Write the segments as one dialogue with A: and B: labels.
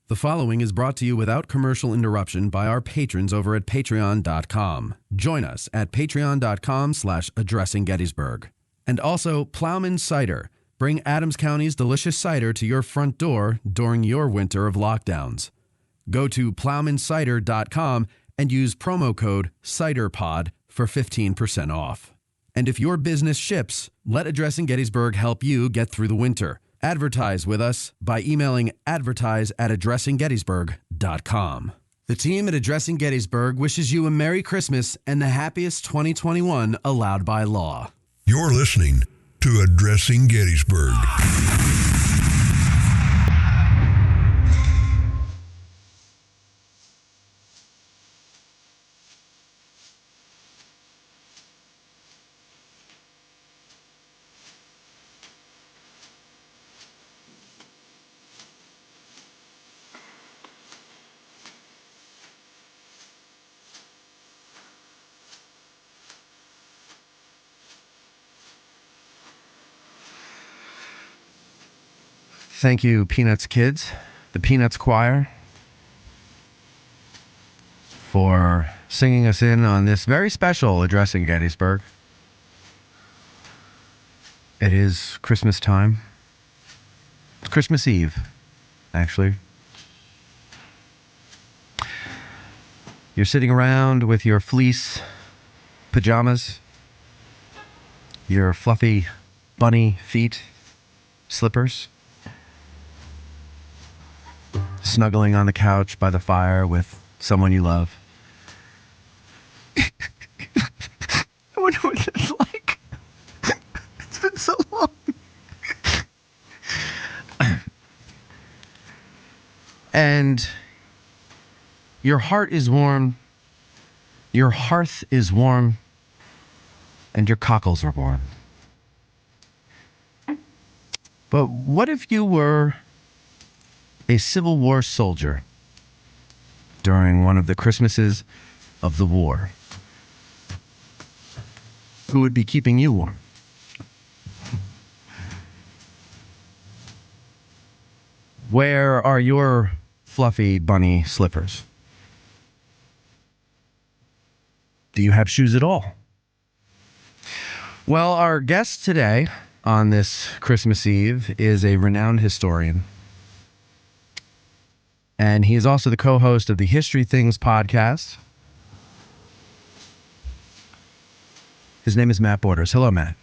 A: The following is brought to you without commercial interruption by our patrons over at patreon.com. Join us at patreon.com/addressinggettysburg. And also Plowman Cider. Bring Adams County's delicious cider to your front door during your winter of lockdowns. Go to plowmancider.com and use promo code CIDERPOD for 15% off. And if your business ships, let Addressing Gettysburg help you get through the winter. Advertise with us by emailing advertise@addressinggettysburg.com. The team at Addressing Gettysburg wishes you a Merry Christmas and the happiest 2021 allowed by law.
B: You're listening to Addressing Gettysburg.
C: Thank you, Peanuts Kids, the Peanuts Choir, for singing us in on this very special Addressing Gettysburg. It is Christmas time. It's Christmas Eve, actually. You're sitting around with your fleece pajamas, your fluffy bunny feet, slippers, snuggling on the couch by the fire with someone you love. I wonder what it's like. It's been so long. And your heart is warm, your hearth is warm, and your cockles are warm. But what if you were a Civil War soldier during one of the Christmases of the war? Who would be keeping you warm? Where are your fluffy bunny slippers? Do you have shoes at all? Well, our guest today on this Christmas Eve is a renowned historian. And he is also the co-host of the History Things podcast. His name is Matt Borders. Hello, Matt.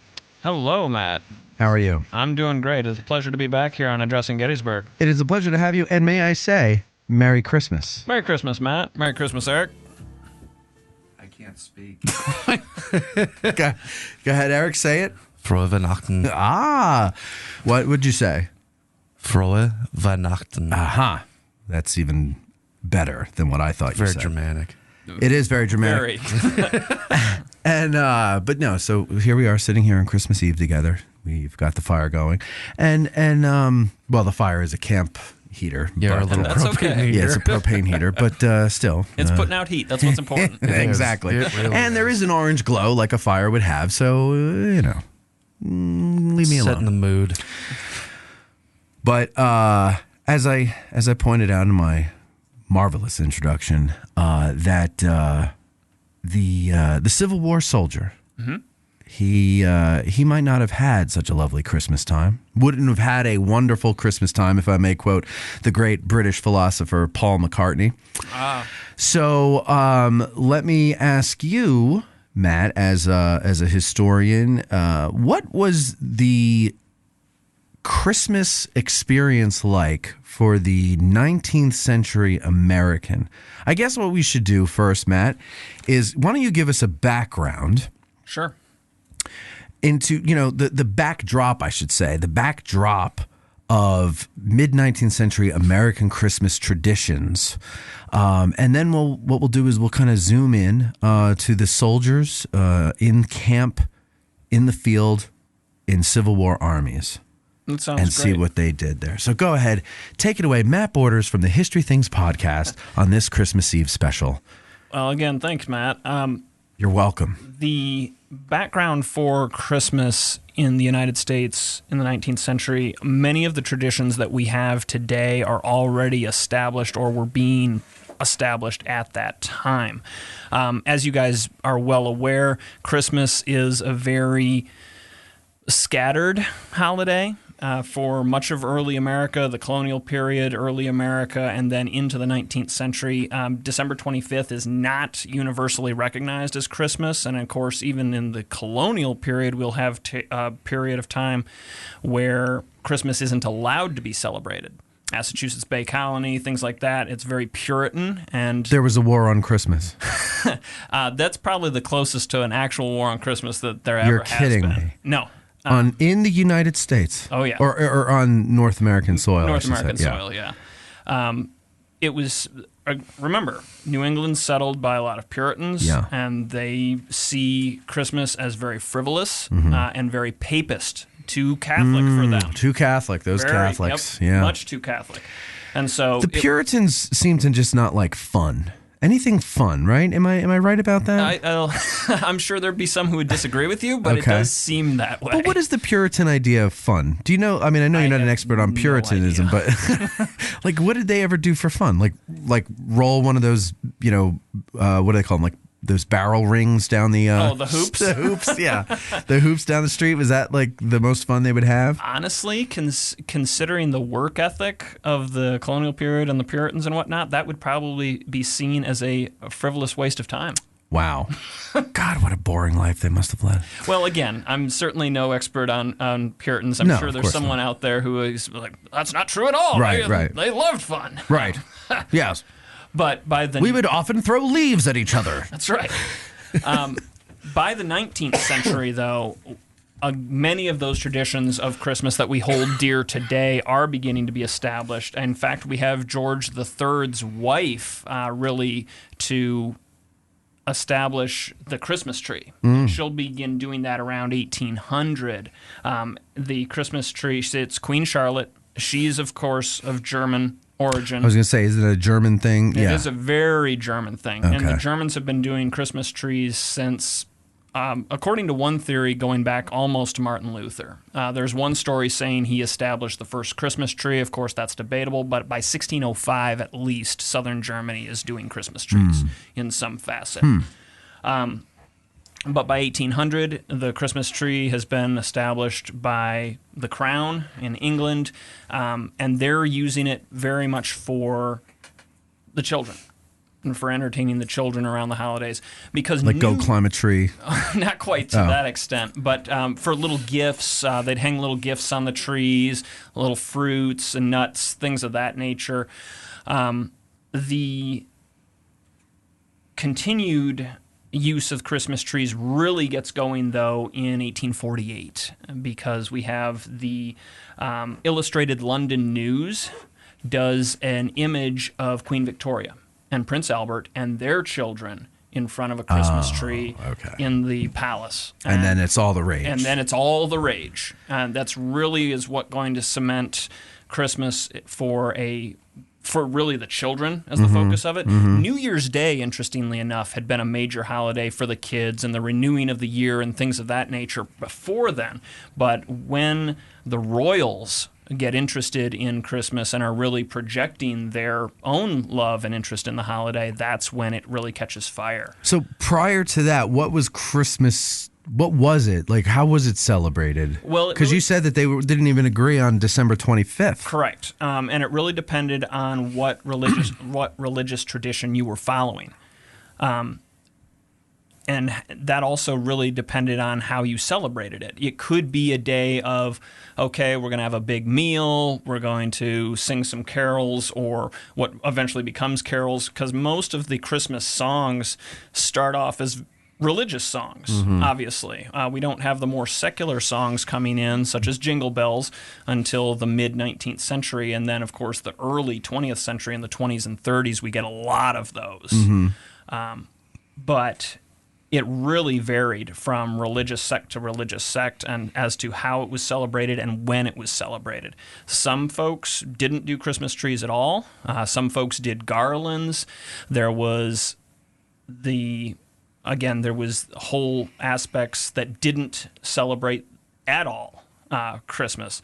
D: Hello, Matt.
C: How are you?
D: I'm doing great. It's a pleasure to be back here on Addressing Gettysburg.
C: It is a pleasure to have you. And may I say, Merry Christmas.
D: Merry Christmas, Matt. Merry Christmas, Eric.
E: I can't speak.
C: Go ahead, Eric. Say it.
E: Frohe Weihnachten.
C: Ah, what would you say?
E: Frohe Weihnachten.
C: Aha. That's even better than what I thought you
E: Very
C: said.
E: dramatic.
C: It is very dramatic.
D: Very.
C: And, but no, so here we are sitting here on Christmas Eve together. We've got the fire going. And well, the fire is a camp heater.
E: Yeah,
C: but,
E: a little
D: That's
E: propane
D: okay.
E: heater.
C: Yeah, it's a propane heater, but still.
D: It's putting out heat. That's what's important.
C: Exactly.
E: It really
C: And there is an orange glow like a fire would have, so, leave me alone.
E: Set in the mood.
C: But as I pointed out in my marvelous introduction, that the Civil War soldier, he might not have had such a lovely Christmas time. Wouldn't have had a wonderful Christmas time, if I may quote the great British philosopher Paul McCartney. So let me ask you, Matt, as a historian, what was the Christmas experience like for the 19th century American? I guess what we should do first, Matt, is why don't you give us a background
D: Sure.
C: into, the backdrop, I should say, the backdrop of mid-19th century American Christmas traditions. And then what we'll do is we'll kind of zoom in to the soldiers in camp, in the field, in Civil War armies.
D: That sounds
C: and
D: great.
C: see what they did there. So go ahead, take it away. Matt Borders from the History Things podcast on this Christmas Eve special.
D: Well, again, thanks, Matt.
C: You're welcome.
D: The background for Christmas in the United States in the 19th century, many of the traditions that we have today are already established or were being established at that time. As you guys are well aware, Christmas is a very scattered holiday. For much of early America, the colonial period, early America, and then into the 19th century. December 25th is not universally recognized as Christmas, and of course, even in the colonial period, we'll have a period of time where Christmas isn't allowed to be celebrated. Massachusetts Bay Colony, things like that. It's very Puritan, and
C: There was a war on Christmas.
D: that's probably the closest to an actual war on Christmas that there ever
C: You're
D: has
C: kidding
D: been.
C: me.
D: No.
C: In the United States.
D: Oh, yeah.
C: Or on North American soil. I
D: North
C: should say.
D: American soil, yeah. It was, remember, New England's settled by a lot of Puritans,
C: Yeah.
D: and they see Christmas as very frivolous and very papist, too Catholic for them.
C: Too Catholic, those
D: Very,
C: Catholics.
D: yep,
C: Yeah.
D: much too Catholic. And so
C: The Puritans seem to just not like fun. Anything fun, right? Am I right about that?
D: I'm sure there'd be some who would disagree with you, but it
C: Okay.
D: does seem that way.
C: But what is the Puritan idea of fun? Do you know? I mean, I know you're not an
D: have
C: expert on
D: no
C: Puritanism, but like, what did they ever do for fun? Like roll one of those, what do they call them? Like those barrel rings down the
D: the hoops?
C: the hoops, yeah, the hoops down the street. Was that like the most fun they would have?
D: Honestly, considering the work ethic of the colonial period and the Puritans and whatnot, that would probably be seen as a frivolous waste of time.
C: Wow, God, what a boring life they must have led.
D: Well, again, I'm certainly no expert on Puritans. I'm
C: No,
D: sure
C: of
D: there's
C: course
D: someone out there who is like, that's not true at all.
C: Right, right.
D: They loved fun.
C: Right. Yes.
D: But by the
C: We would often throw leaves at each other.
D: That's right. By the 19th century, though, many of those traditions of Christmas that we hold dear today are beginning to be established. In fact, we have George III's wife really to establish the Christmas tree. She'll begin doing that around 1800. The Christmas tree, it's Queen Charlotte. She's, of course, of German origin.
C: I was going to say, is it a German thing?
D: It is a very German thing. And the
C: Okay.
D: Germans have been doing Christmas trees since, according to one theory, going back almost to Martin Luther. There's one story saying he established the first Christmas tree. Of course, that's debatable, but by 1605 at least, southern Germany is doing Christmas trees in some facet. But by 1800, the Christmas tree has been established by the Crown in England, and they're using it very much for the children and for entertaining the children around the holidays. Because
C: Like go climb a tree.
D: not quite to that extent, but for little gifts, they'd hang little gifts on the trees, little fruits and nuts, things of that nature. The continued use of Christmas trees really gets going, though, in 1848, because we have the Illustrated London News does an image of Queen Victoria and Prince Albert and their children in front of a Christmas tree in the palace.
C: And then it's all the rage.
D: And then it's all the rage. And that's really is what going to cement Christmas for really the children as the focus of it. New Year's Day, interestingly enough, had been a major holiday for the kids and the renewing of the year and things of that nature before then. But when the royals get interested in Christmas and are really projecting their own love and interest in the holiday, that's when it really catches fire.
C: So prior to that, what was Christmas? What was it? Like, how was it celebrated?
D: Well, it
C: because
D: really-
C: you said that they didn't even agree on December 25th.
D: Correct. And it really depended on what religious tradition you were following. And that also really depended on how you celebrated it. It could be a day of, okay, we're going to have a big meal, we're going to sing some carols, or what eventually becomes carols, because most of the Christmas songs start off as religious songs, obviously. We don't have the more secular songs coming in, such as Jingle Bells, until the mid-19th century. And then, of course, the early 20th century, in the 20s and 30s, we get a lot of those. But it really varied from religious sect to religious sect and as to how it was celebrated and when it was celebrated. Some folks didn't do Christmas trees at all. Some folks did garlands. There was the again, there was whole aspects that didn't celebrate at all Christmas.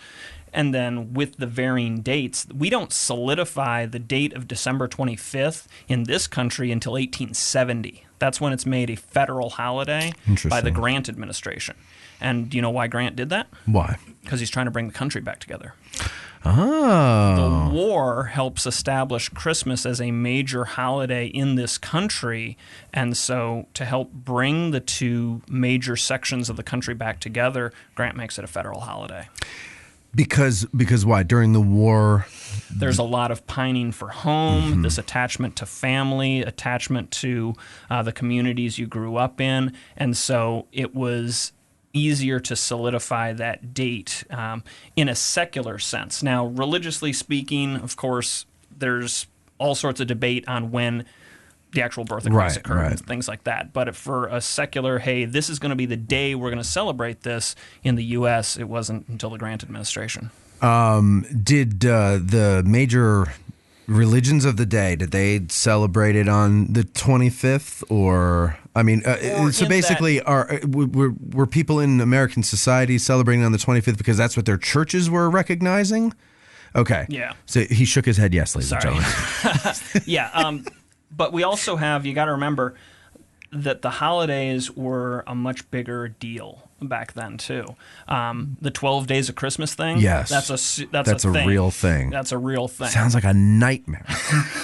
D: And then with the varying dates, we don't solidify the date of December 25th in this country until 1870. That's when it's made a federal holiday by the Grant administration. And do you know why Grant did that?
C: Why?
D: Because he's trying to bring the country back together.
C: Oh.
D: The war helps establish Christmas as a major holiday in this country. And so to help bring the two major sections of the country back together, Grant makes it a federal holiday.
C: Because why? During the war,
D: there's a lot of pining for home, this attachment to family, attachment to the communities you grew up in. And so it was easier to solidify that date in a secular sense. Now, religiously speaking, of course, there's all sorts of debate on when the actual birth of Christ occurred and things like that. But for a secular, hey, this is going to be the day we're going to celebrate this in the U.S., it wasn't until the Grant administration.
C: Did the major religions of the day, did they celebrate it on the 25th? Or, I mean, so basically, were people in American society celebrating on the 25th because that's what their churches were recognizing? Okay.
D: Yeah.
C: So he shook his head yes, ladies and gentlemen.
D: Yeah. But we also have, you got to remember that the holidays were a much bigger deal back then too. The 12 days of Christmas thing.
C: Yes,
D: that's a
C: thing. Real thing.
D: That's a real thing.
C: Sounds like a nightmare.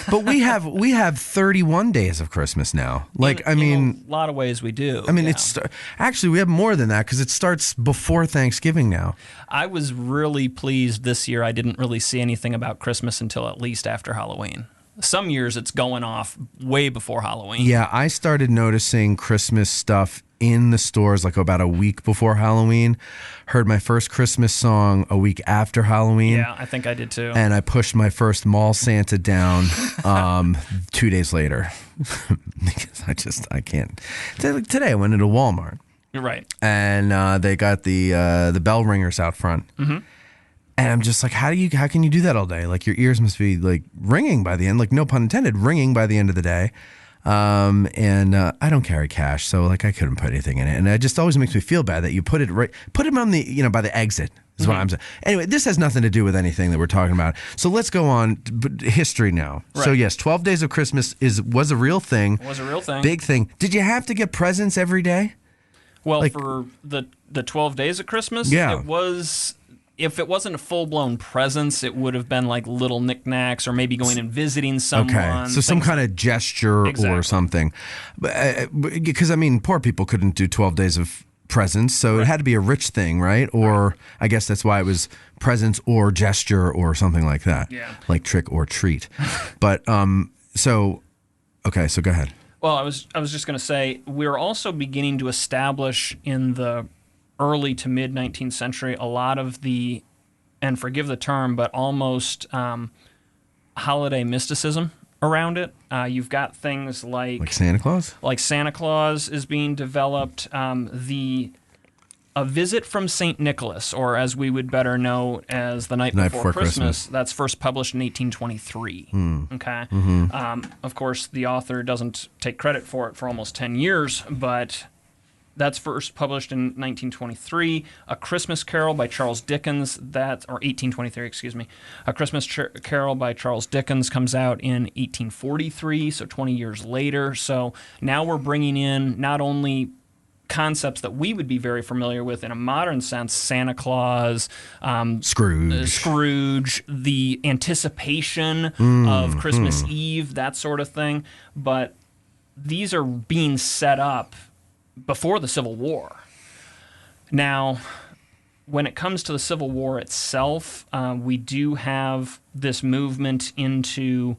C: But we have 31 days of Christmas now. Like
D: in a lot of ways we do.
C: I mean, it's actually we have more than that because it starts before Thanksgiving now.
D: I was really pleased this year. I didn't really see anything about Christmas until at least after Halloween. Some years it's going off way before Halloween.
C: Yeah, I started noticing Christmas stuff in the stores like about a week before Halloween. Heard my first Christmas song a week after Halloween.
D: Yeah, I think I did too.
C: And I pushed my first mall Santa down 2 days later because I can't. Today I went into Walmart.
D: You're right.
C: And they got the bell ringers out front. Mm-hmm. And I'm just like, how can you do that all day? Like your ears must be like ringing by the end, like no pun intended, ringing by the end of the day. And I don't carry cash, so like I couldn't put anything in it. And it just always makes me feel bad that you put it on the, by the exit is what I'm saying. Anyway, this has nothing to do with anything that we're talking about. So let's go on history now. Right. So yes, 12 Days of Christmas was a real thing.
D: It was a real thing.
C: Big thing. Did you have to get presents every day?
D: Well, for the 12 Days of Christmas, it was. If it wasn't a full-blown presence, it would have been like little knickknacks or maybe going and visiting someone.
C: Okay, so some kind of gesture or something. Because, I mean, poor people couldn't do 12 days of presents, so it had to be a rich thing, right? Or I guess that's why it was presents or gesture or something like that.
D: Yeah.
C: Like trick or treat. But, so go ahead.
D: Well, I was just going to say, we're also beginning to establish in the early to mid 19th century, a lot of the, and forgive the term, but almost holiday mysticism around it. You've got things like
C: Santa Claus?
D: Like Santa Claus is being developed. A Visit from St. Nicholas, or as we would better know as The Night Before Christmas, that's first published in 1823. Okay. Mm-hmm. Of course, the author doesn't take credit for it for almost 10 years, but that's first published in 1923. A Christmas Carol by Charles Dickens, or 1823, excuse me. A Christmas Carol by Charles Dickens comes out in 1843, so 20 years later. So now we're bringing in not only concepts that we would be very familiar with in a modern sense, Santa Claus, Scrooge, the anticipation of Christmas Eve, that sort of thing. But these are being set up before the Civil War. Now, when it comes to the Civil War itself, we do have this movement into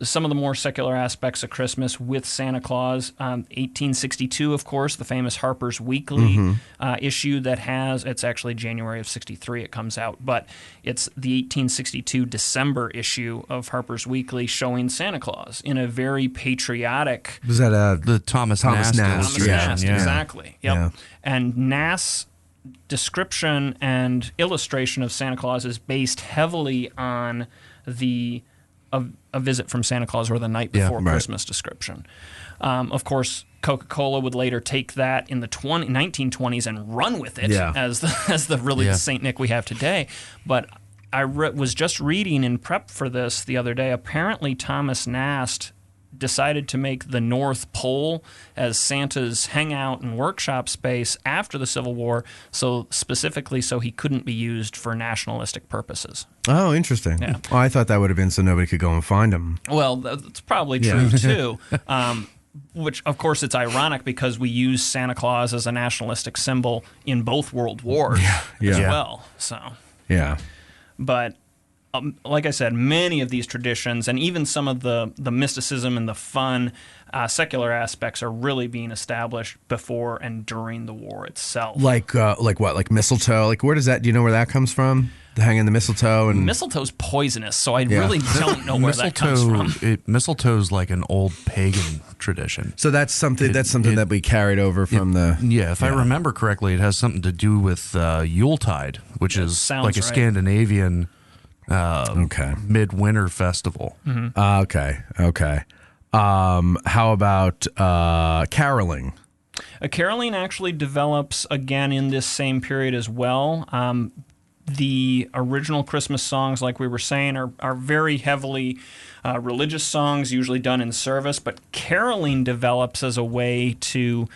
D: some of the more secular aspects of Christmas with Santa Claus. 1862, of course, the famous Harper's Weekly issue it's actually January of 63 it comes out, but it's the 1862 December issue of Harper's Weekly showing Santa Claus in a very patriotic...
C: Was that
E: the Thomas Nast?
D: Thomas Nast, exactly. Yep. Yeah. And Nast's description and illustration of Santa Claus is based heavily on the a visit from Santa Claus or the night before
C: right.
D: Christmas description. Of course, Coca-Cola would later take that in the 1920s and run with it as the Saint Nick we have today. But I was just reading in prep for this the other day. Apparently, Thomas Nast decided to make the North Pole as Santa's hangout and workshop space after the Civil War, specifically so he couldn't be used for nationalistic purposes.
C: Oh, interesting.
D: Yeah.
C: Oh, I thought that would have been so nobody could go and find him.
D: Well, that's probably true, too. Which, of course, it's ironic because we use Santa Claus as a nationalistic symbol in both world wars as well. So,
C: yeah.
D: But like I said, many of these traditions and even some of the mysticism and the fun secular aspects are really being established before and during the war itself.
C: Like what? Like mistletoe? Like where does that? Do you know where that comes from? The hanging the mistletoe and
D: mistletoe's poisonous, so I really don't know where that comes from.
E: Mistletoe's like an old pagan tradition.
C: So that's something that we carried over from the.
E: Yeah, if I remember correctly, it has something to do with Yuletide, which is like a Scandinavian midwinter festival.
D: Mm-hmm.
C: Okay. How about caroling?
D: Caroling actually develops again in this same period as well. The original Christmas songs, like we were saying, are very heavily religious songs, usually done in service, but caroling develops as a way to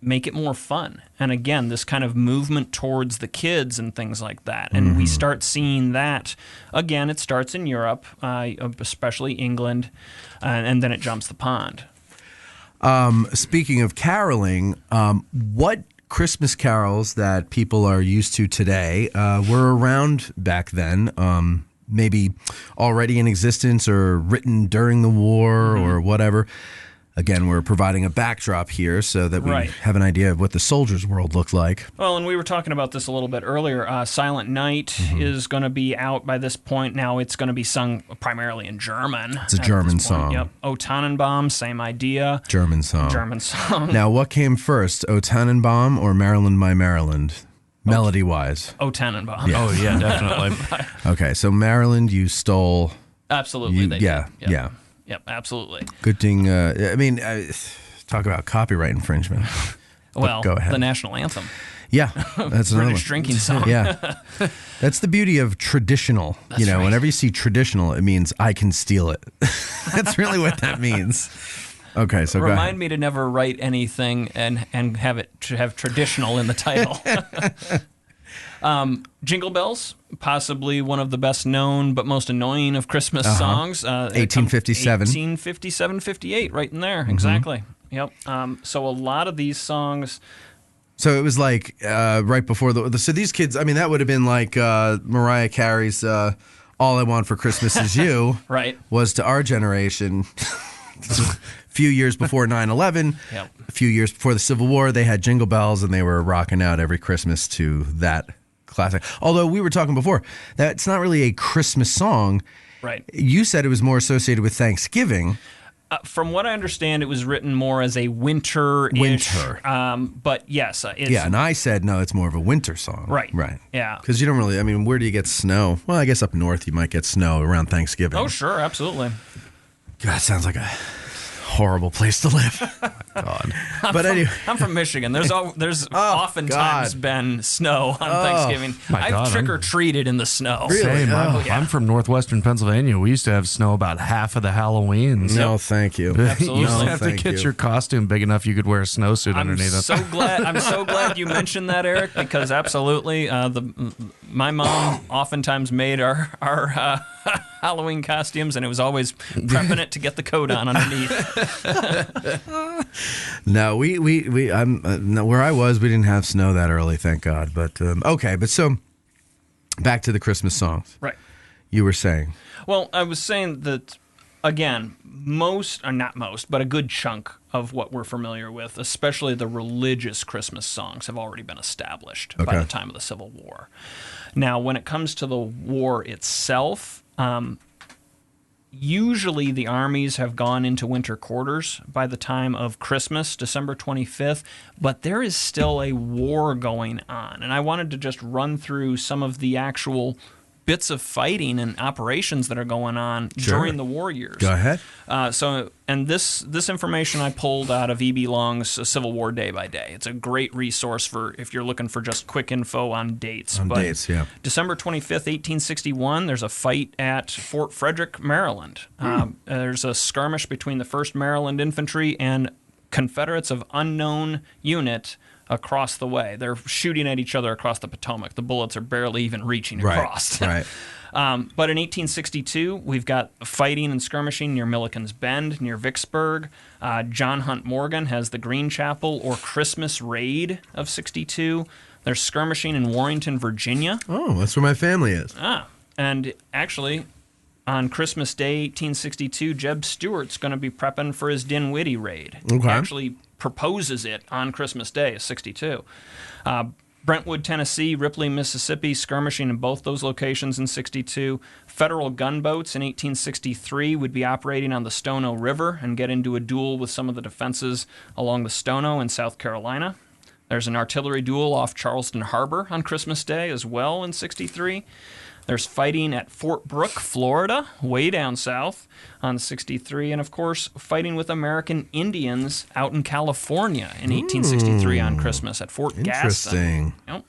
D: make it more fun. And again, this kind of movement towards the kids and things like that. And we start seeing that, again, it starts in Europe, especially England, and then it jumps the pond.
C: Speaking of caroling, what Christmas carols that people are used to today were around back then, maybe already in existence or written during the war or whatever? Again, we're providing a backdrop here so that we have an idea of what the soldiers' world looked like.
D: Well, and we were talking about this a little bit earlier. Silent Night is going to be out by this point. Now it's going to be sung primarily in German.
C: It's a German song.
D: Yep. O Tannenbaum, same idea.
C: German song.
D: German song.
C: Now, what came first, O Tannenbaum or Maryland, My Maryland, melody-wise?
D: O Tannenbaum.
C: Yeah.
E: Oh, yeah, definitely.
C: Okay, so Maryland, you stole...
D: Absolutely, they did.
C: Yeah.
D: Yep, absolutely.
C: Good thing, talk about copyright infringement.
D: Well,
C: go ahead.
D: The national anthem.
C: Yeah, that's another
D: British
C: one.
D: drinking song.
C: Yeah. That's the beauty of traditional.
D: That's right.
C: Whenever you see traditional, it means I can steal it. That's really what that means. Okay, so
D: Remind me to never write anything and have it to have traditional in the title. Jingle Bells, possibly one of the best known but most annoying of Christmas songs.
C: 1857.
D: 1857, 58, right in there, exactly. Yep. So a lot of these songs...
C: So it was like right before so these kids, I mean, that would have been like Mariah Carey's All I Want for Christmas Is You
D: right.
C: was to our generation. A few years before 9/11, a few years before the Civil War, they had Jingle Bells and they were rocking out every Christmas to that classic. Although we were talking before, that's not really a Christmas song.
D: Right.
C: You said it was more associated with Thanksgiving.
D: From what I understand, it was written more as a winter-ish.
C: Winter.
D: But yes.
C: And I said, no, it's more of a winter song.
D: Right.
C: Right.
D: Yeah.
C: Because you don't really, where do you get snow? Well, I guess up north you might get snow around Thanksgiving.
D: Oh, sure, absolutely.
C: God, sounds like a horrible place to live. God. Anyway.
D: I'm from Michigan. There's oftentimes been snow on Thanksgiving. I've trick-or-treated in the snow.
C: Really?
E: Same. I'm from northwestern Pennsylvania. We used to have snow about half of the Halloweens.
C: No, thank you.
D: Absolutely.
E: You just have to get your costume big enough you could wear a snowsuit underneath it.
D: I'm so glad you mentioned that, Eric, because absolutely, my mom oftentimes made our Halloween costumes, and it was always prepping it to get the coat on underneath.
C: No, where I was, we didn't have snow that early, thank God. But so back to the Christmas songs.
D: Right.
C: You were saying.
D: Well, I was saying that, again, not most, but a good chunk of what we're familiar with, especially the religious Christmas songs, have already been established by the time of the Civil War. Now, when it comes to the war itself, usually the armies have gone into winter quarters by the time of Christmas, December 25th, but there is still a war going on. And I wanted to just run through some of the actual bits of fighting and operations that are going on during the war years.
C: Go ahead.
D: This information I pulled out of E.B. Long's Civil War Day by Day. It's a great resource for if you're looking for just quick info on dates.
C: Dates, yeah.
D: December 25th, 1861, there's a fight at Fort Frederick, Maryland. There's a skirmish between the 1st Maryland Infantry and Confederates of unknown unit across the way. They're shooting at each other across the Potomac. The bullets are barely even reaching across.
C: Right.
D: But in 1862, we've got fighting and skirmishing near Milliken's Bend, near Vicksburg. John Hunt Morgan has the Green Chapel or Christmas Raid of 62. There's skirmishing in Warrenton, Virginia.
C: Oh, that's where my family is.
D: And actually, on Christmas Day, 1862, Jeb Stuart's going to be prepping for his Dinwiddie Raid.
C: Okay.
D: He actually proposes it on Christmas Day, 62. Brentwood, Tennessee, Ripley, Mississippi, skirmishing in both those locations in 62. Federal gunboats in 1863 would be operating on the Stono River and get into a duel with some of the defenses along the Stono in South Carolina. There's an artillery duel off Charleston Harbor on Christmas Day as well in 63. There's fighting at Fort Brooke, Florida, way down south on 63. And, of course, fighting with American Indians out in California in 1863 on Christmas at Fort Gaston.
C: Interesting.
D: Yep.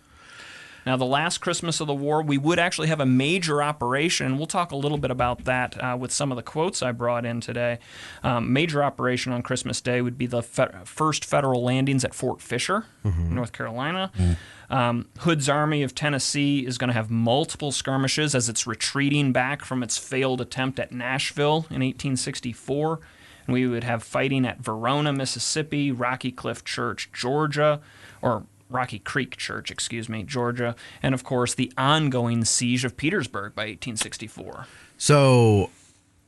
D: Now, the last Christmas of the war, we would actually have a major operation. We'll talk a little bit about that with some of the quotes I brought in today. Major operation on Christmas Day would be the first federal landings at Fort Fisher, North Carolina. Hood's Army of Tennessee is going to have multiple skirmishes as it's retreating back from its failed attempt at Nashville in 1864. And we would have fighting at Verona, Mississippi, Rocky Cliff Church, Georgia, or Rocky Creek Church, Georgia, and of course the ongoing siege of Petersburg by 1864.
C: So,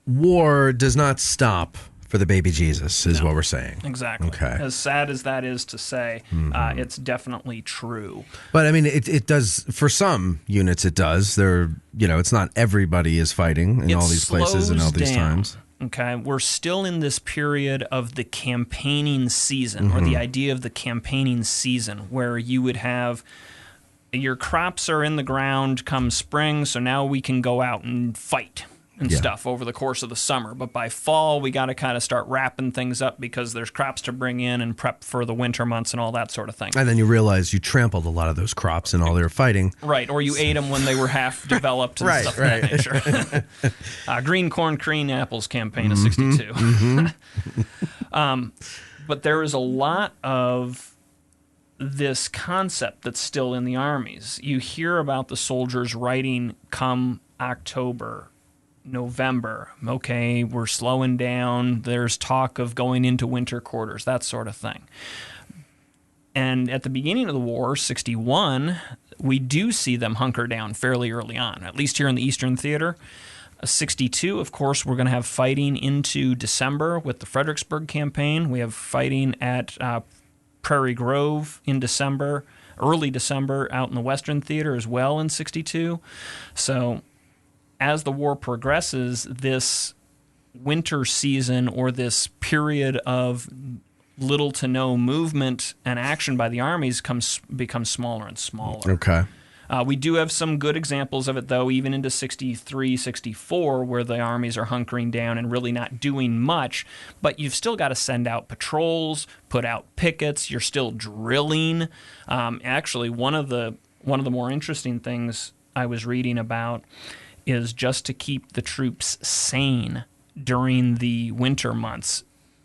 C: war does not stop for the baby Jesus, is what we're saying.
D: Exactly.
C: Okay.
D: As sad as that is to say, it's definitely true.
C: But I mean, it does for some units. It does. It's not everybody is fighting in all these places and all these times.
D: Okay, we're still in this period of the campaigning season, or the idea of the campaigning season, where you would have your crops are in the ground come spring, so now we can go out and fight and stuff over the course of the summer. But by fall, we got to kind of start wrapping things up because there's crops to bring in and prep for the winter months and all that sort of thing.
C: And then you realize you trampled a lot of those crops in all their fighting.
D: Right, or you ate them when they were half developed and stuff of that nature. Green Corn, Green Apples campaign of 62. But there is a lot of this concept that's still in the armies. You hear about the soldiers writing come October, November, okay, we're slowing down, there's talk of going into winter quarters, that sort of thing. And at the beginning of the war, 61, we do see them hunker down fairly early on, at least here in the Eastern Theater. 62, of course, we're going to have fighting into December with the Fredericksburg campaign. We have fighting at Prairie Grove in December, early December out in the Western Theater as well in 62. So as the war progresses, this winter season or this period of little to no movement and action by the armies becomes smaller and smaller.
C: Okay.
D: We do have some good examples of it, though, even into 63, 64, where the armies are hunkering down and really not doing much. But you've still got to send out patrols, put out pickets. You're still drilling. Actually, one of the more interesting things I was reading about is just to keep the troops sane during the winter months.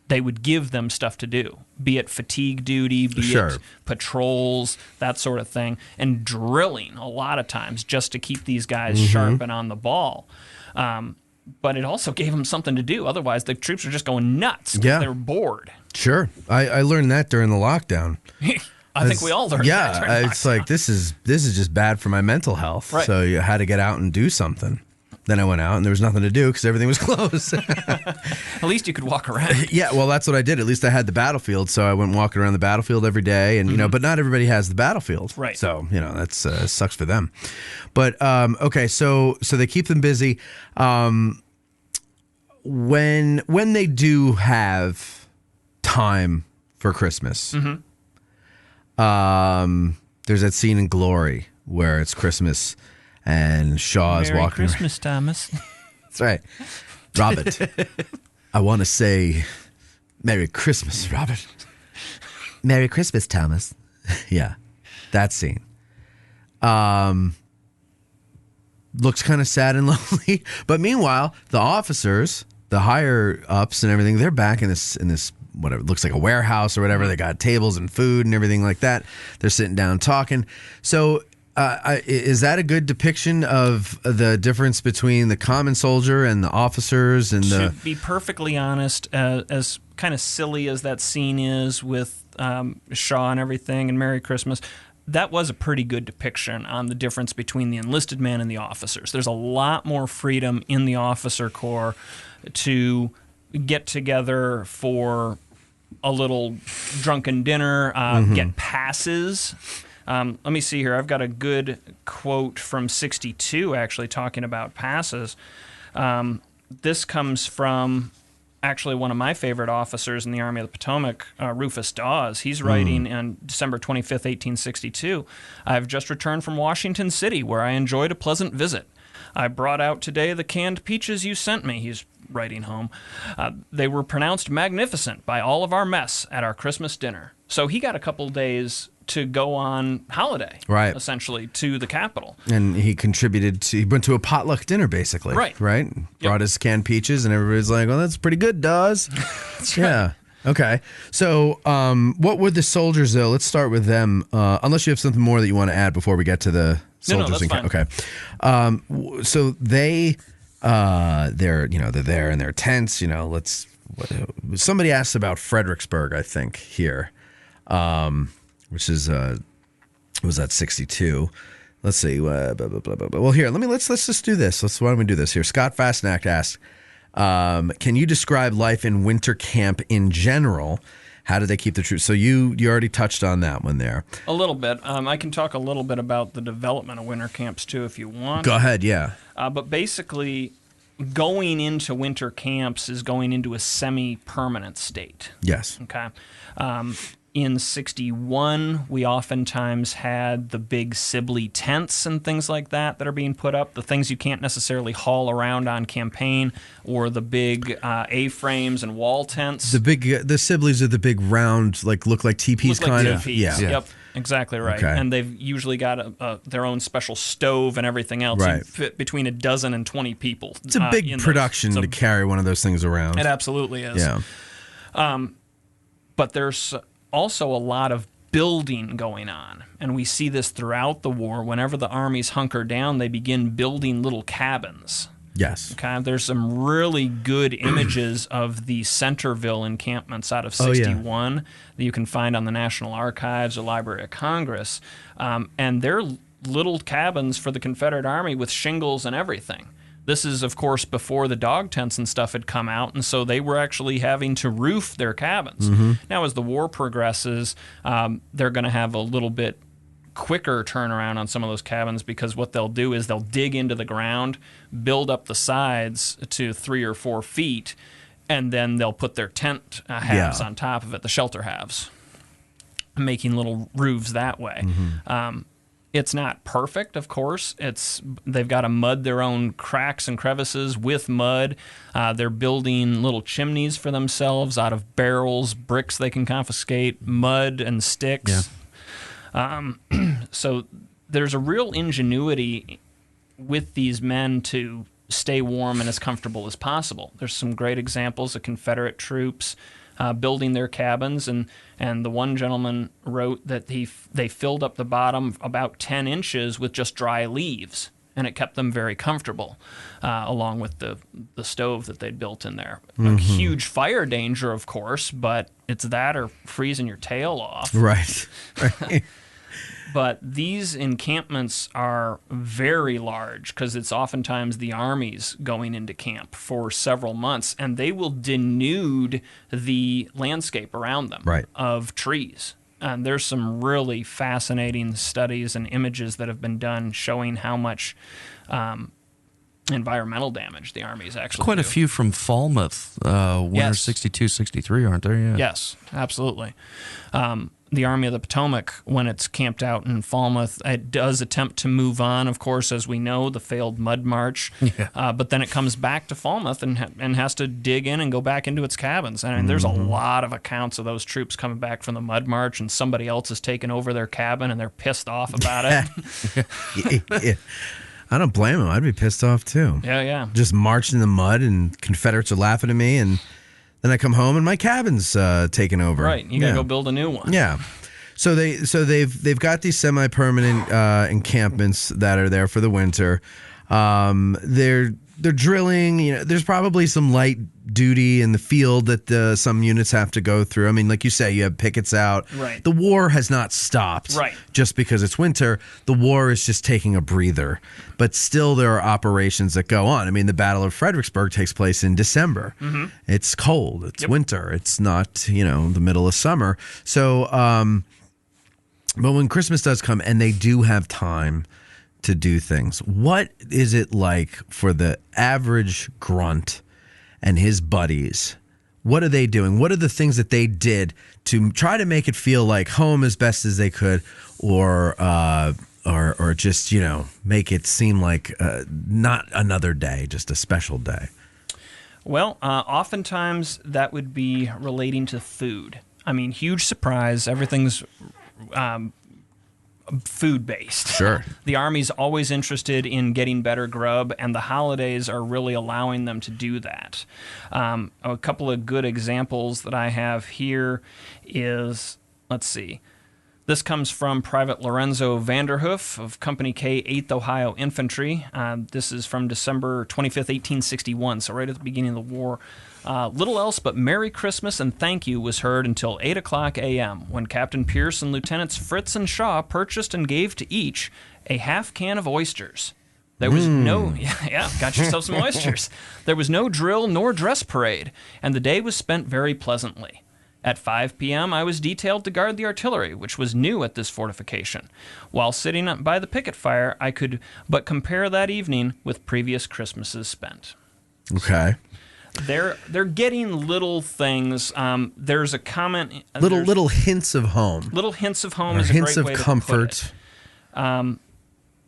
D: They would give them stuff to do, be it fatigue duty, be it patrols, that sort of thing, and drilling a lot of times just to keep these guys sharp and on the ball. But it also gave them something to do. Otherwise, the troops are just going nuts.
C: Yeah.
D: They're bored.
C: Sure. I learned that during the lockdown.
D: I think we all learned that.
C: Yeah, it's like this is just bad for my mental health.
D: Right.
C: So you had to get out and do something. Then I went out and there was nothing to do because everything was closed.
D: At least you could walk around.
C: Yeah, well, that's what I did. At least I had the battlefield, so I went walking around the battlefield every day, and but not everybody has the battlefield,
D: right?
C: So that's sucks for them. But okay, so they keep them busy. When they do have time for Christmas, there's that scene in Glory where it's Christmas and Shaw is
D: Merry
C: walking.
D: Christmas, Thomas.
C: That's right, Robert. I want to say Merry Christmas, Robert. Merry Christmas, Thomas. Yeah, that scene. Looks kind of sad and lonely, but meanwhile, the officers, the higher ups and everything, they're back in this whatever looks like a warehouse or whatever. They got tables and food and everything like that. They're sitting down talking. So, is that a good depiction of the difference between the common soldier and the officers and
D: To be perfectly honest, as kind of silly as that scene is with Shaw and everything and Merry Christmas, that was a pretty good depiction on the difference between the enlisted men and the officers. There's a lot more freedom in the officer corps to get together for a little drunken dinner, get passes. Let me see here. I've got a good quote from 62 actually talking about passes. This comes from actually one of my favorite officers in the Army of the Potomac, Rufus Dawes. He's writing on December 25th, 1862, "I've just returned from Washington City, where I enjoyed a pleasant visit. I brought out today the canned peaches you sent me." He's writing home. "They were pronounced magnificent by all of our mess at our Christmas dinner." So he got a couple days to go on holiday,
C: right,
D: essentially, to the Capitol.
C: And he he went to a potluck dinner, basically.
D: Right.
C: Yep. Brought his canned peaches, and everybody's like, well, that's pretty good, Dawes.
D: That's
C: yeah.
D: right.
C: Okay. So what would the soldiers, though? Let's start with them, unless you have something more that you want to add before we get to the soldiers.
D: No, that's
C: fine. Okay. So they're there in their tents, somebody asked about Fredericksburg, I think, here. Which is was that 62? Let's see. Blah, blah, blah, blah. Well, here, let's just do this. Why don't we do this here? Scott Fastnack asked, can you describe life in winter camp in general? How did they keep the troops? So you already touched on that one there.
D: A little bit. I can talk a little bit about the development of winter camps too, if you want.
C: Go ahead. Yeah.
D: But basically, going into winter camps is going into a semi-permanent state.
C: Yes.
D: Okay. In 61, we oftentimes had the big Sibley tents and things like that are being put up, the things you can't necessarily haul around on campaign, or the big A-frames and wall tents.
C: The Sibleys are the big round, look like teepees kind of.
D: Yeah. Yep, exactly right.
C: Okay.
D: And they've usually got their own special stove and everything else.
C: Right.
D: You fit between 12 and 20 people.
C: It's a big production to carry one of those things around.
D: It absolutely is.
C: Yeah.
D: But there's also a lot of building going on, and we see this throughout the war. Whenever the armies hunker down, they begin building little cabins.
C: Yes.
D: Okay, there's some really good images of the Centerville encampments out of 61 that you can find on the National Archives or Library of Congress, and they're little cabins for the Confederate Army with shingles and everything. This is, of course, before the dog tents and stuff had come out, and so they were actually having to roof their cabins. Mm-hmm. Now, as the war progresses, they're going to have a little bit quicker turnaround on some of those cabins, because what they'll do is they'll dig into the ground, build up the sides to 3 or 4 feet, and then they'll put their tent halves on top of it, the shelter halves, making little roofs that way. Mm-hmm. It's not perfect, of course. They've got to mud their own cracks and crevices with mud. They're building little chimneys for themselves out of barrels, bricks they can confiscate, mud and sticks. Yeah. So there's a real ingenuity with these men to stay warm and as comfortable as possible. There's some great examples of Confederate troops building their cabins, and the one gentleman wrote that they filled up the bottom about 10 inches with just dry leaves, and it kept them very comfortable, along with the stove that they'd built in there. Mm-hmm. A huge fire danger, of course, but it's that or freezing your tail off.
C: Right.
D: But these encampments are very large, because it's oftentimes the armies going into camp for several months, and they will denude the landscape around them of trees. And there's some really fascinating studies and images that have been done showing how much environmental damage the armies actually
E: Quite
D: do.
E: a few from Falmouth, winter
D: Yes.
E: 62, 63, aren't there? Yeah.
D: Yes, absolutely. The Army of the Potomac, when it's camped out in Falmouth, it does attempt to move on, of course, as we know, the failed Mud March.
E: Yeah.
D: But then it comes back to Falmouth and has to dig in and go back into its cabins. And there's a lot of accounts of those troops coming back from the Mud March, and somebody else has taken over their cabin, and they're pissed off about it.
C: Yeah. I don't blame him. I'd be pissed off too.
D: Yeah.
C: Just marched in the mud, and Confederates are laughing at me, and then I come home and my cabin's taken over.
D: Right. You got to go build a new one.
C: Yeah. So they've got these semi-permanent encampments that are there for the winter. They're drilling. You know, there's probably some light duty in the field that some units have to go through. I mean, like you say, you have pickets out.
D: Right.
C: The war has not stopped.
D: Right.
C: Just because it's winter, the war is just taking a breather. But still, there are operations that go on. I mean, the Battle of Fredericksburg takes place in December. Mm-hmm. It's cold. It's winter. It's not, the middle of summer. So, but when Christmas does come and they do have time to do things, what is it like for the average grunt and his buddies? What are they doing? What are the things that they did to try to make it feel like home as best as they could, or just, make it seem like not another day, just a special day?
D: Well, oftentimes that would be relating to food. I mean, huge surprise. Everything's food-based.
C: Sure.
D: The Army's always interested in getting better grub, and the holidays are really allowing them to do that. A couple of good examples that I have here is, let's see, this comes from Private Lorenzo Vanderhoof of Company K, 8th Ohio Infantry. This is from December 25th, 1861, so right at the beginning of the war. Little else but Merry Christmas and thank you was heard until 8 o'clock a.m., when Captain Pierce and Lieutenants Fritz and Shaw purchased and gave to each a half can of oysters. There was got yourself some oysters. There was no drill nor dress parade, and the day was spent very pleasantly. At 5 p.m., I was detailed to guard the artillery, which was new at this fortification. While sitting by the picket fire, I could but compare that evening with previous Christmases spent.
C: Okay.
D: They're getting little things. There's a comment.
C: Little hints of home.
D: Little hints of home
C: or
D: is a
C: hints
D: great
C: of
D: way to
C: comfort.
D: put it.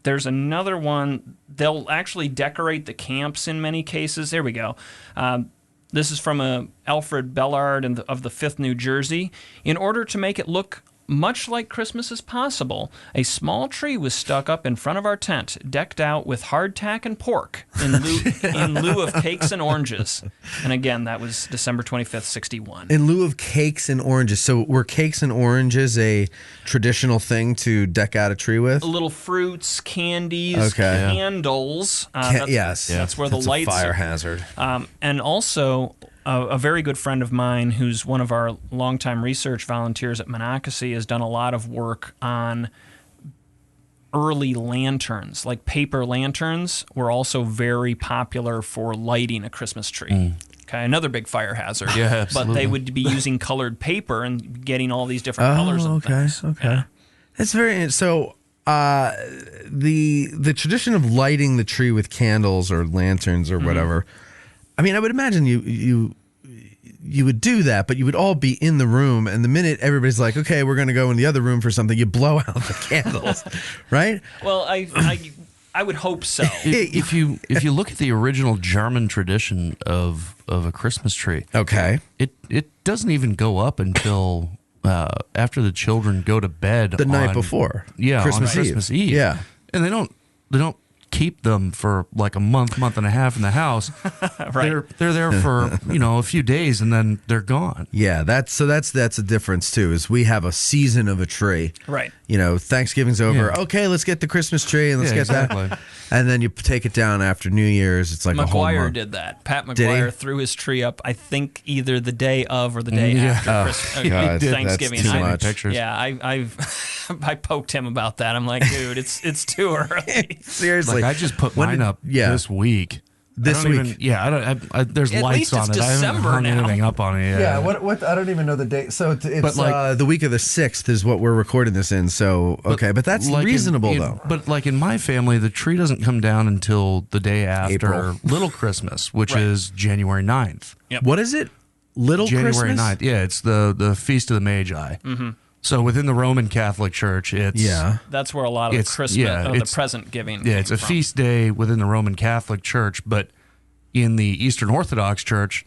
D: There's another one. They'll actually decorate the camps in many cases. There we go. This is from Alfred Bellard of the 5th New Jersey. In order to make it look much like Christmas as possible, a small tree was stuck up in front of our tent, decked out with hardtack and pork in lieu of cakes and oranges. And again, that was December 25th, 61.
C: In lieu of cakes and oranges. So were cakes and oranges a traditional thing to deck out a tree with?
D: Little fruits, candies, candles.
C: Yes.
D: That's where
C: that's
D: the lights
C: a fire
D: are.
C: hazard.
D: And also, a very good friend of mine who's one of our longtime research volunteers at Monocacy has done a lot of work on early lanterns. Like paper lanterns were also very popular for lighting a Christmas tree. Okay, another big fire hazard.
E: Yeah, absolutely.
D: But they would be using colored paper and getting all these different colors and things.
C: Okay.
D: Yeah.
C: That's very so. The tradition of lighting the tree with candles or lanterns or whatever. I mean, I would imagine you would do that, but you would all be in the room, and the minute everybody's like, "Okay, we're going to go in the other room for something," you blow out the candles, right?
D: Well, I would hope so.
E: If you look at the original German tradition of a Christmas tree,
C: Okay.
E: it doesn't even go up until after the children go to bed
C: The night before. Christmas
E: on Christmas Eve.
C: Yeah.
E: And they don't keep them for like a month and a half in the house.
D: Right.
E: They're there for a few days and then they're gone.
C: Yeah, that's a difference too. Is we have a season of a tree.
D: Right.
C: Thanksgiving's over.
E: Yeah.
C: Okay, let's get the Christmas tree and let's get
E: exactly.
C: that. And then you take it down after New Year's. It's like a whole
D: McGuire
C: month.
D: did that. Pat
C: Did he?
D: McGuire threw his tree up, I think, either the day of or the day after Christmas,
C: God,
D: Thanksgiving.
C: that's too
D: I-
C: much.
E: Pictures.
D: Yeah, I poked him about that. I'm like, dude, it's too early.
C: Seriously.
E: Like I just put
C: When
E: mine
C: did-
E: up
C: yeah.
E: this week.
C: This week.
E: There's
D: At
E: lights
D: least
E: on
D: it's
E: it. I haven't
D: December
E: hung
D: now.
E: anything up on it.
C: Yeah, what? I don't even know the date. So it's
E: But
C: the week of the 6th is what we're recording this in. So okay, but that's reasonable though.
E: But like in my family, the tree doesn't come down until the day after
C: April.
E: Little Christmas, which is January 9th.
D: Yep.
C: What is it? Little
E: January
C: Christmas?
E: 9th. Yeah, it's the Feast of the Magi. Mm-hmm. So within the Roman Catholic Church, it's
D: That's where a lot of the Christmas, the present giving.
E: Yeah, it's a feast day within the Roman Catholic Church, but in the Eastern Orthodox Church,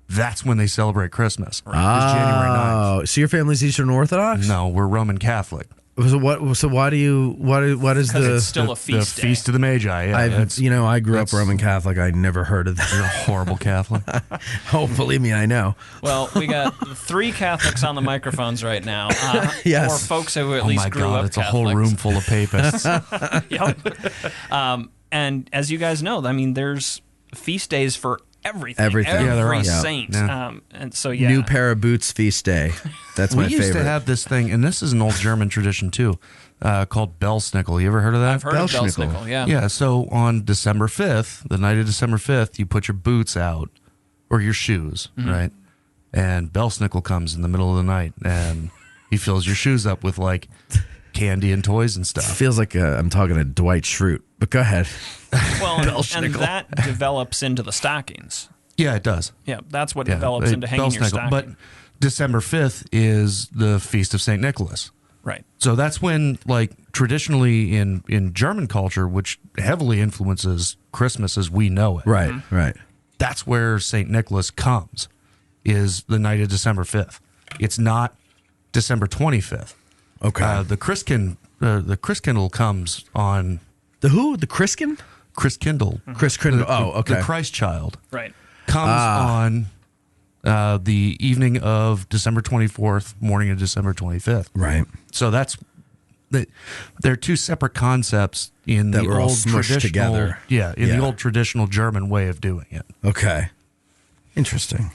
E: that's when they celebrate Christmas. Right. It's January 9th.
C: Oh, so your family's Eastern Orthodox?
E: No, we're Roman Catholic.
C: So what? So why do you? What is the?
D: It's still a feast
E: The
D: day.
E: Feast of the Magi. Yeah,
C: I grew up Roman Catholic. I never heard of
E: You're a
C: that.
E: horrible Catholic.
C: Oh, believe me, I know.
D: Well, we got 3 Catholics on the microphones right now.
C: Yes.
D: Or folks who at
E: Oh
D: least
E: my
D: grew
E: God,
D: up
E: it's
D: Catholics.
E: a whole room full of papists.
D: Yep. And as you guys know, I mean, there's feast days for everything.
C: Everything.
E: Yeah, there are.
D: Every
E: Yeah.
D: saint.
E: Yeah.
D: And so,
C: New pair of boots feast day. That's
E: We
C: my
E: used
C: favorite.
E: to have this thing, and this is an old German tradition too, called Belsnickel. You ever heard of that?
D: I've heard of
C: Belsnickel.
D: Belsnickel, yeah.
E: Yeah, so on December 5th, the night of December 5th, you put your boots out, or your shoes, right? And Belsnickel comes in the middle of the night, and he fills your shoes up with, like, candy and toys and stuff.
C: Feels like I'm talking to Dwight Schrute, but go ahead.
D: Well, and that develops into the stockings.
E: Yeah, it does.
D: Yeah, that's what develops into hanging your
E: Belsnickel.
D: stocking.
E: But December 5th is the Feast of St. Nicholas.
D: Right.
E: So that's when, like, traditionally in German culture, which heavily influences Christmas as we know it,
C: Right, right.
E: that's where St. Nicholas comes, is the night of December 5th. It's not December 25th.
C: Okay.
E: The Christkindle comes on
C: The who? The Christkin?
E: Christkindle.
C: Chris Kindle. Oh, okay.
E: The Christ child
D: Right.
E: comes on the evening of December 24th, morning of December 25th.
C: Right.
E: So they're two separate concepts in
C: That
E: the
C: were all
E: old
C: smushed
E: traditional,
C: together.
E: the
C: Yeah.
E: old traditional German way of doing it.
C: Okay. Interesting.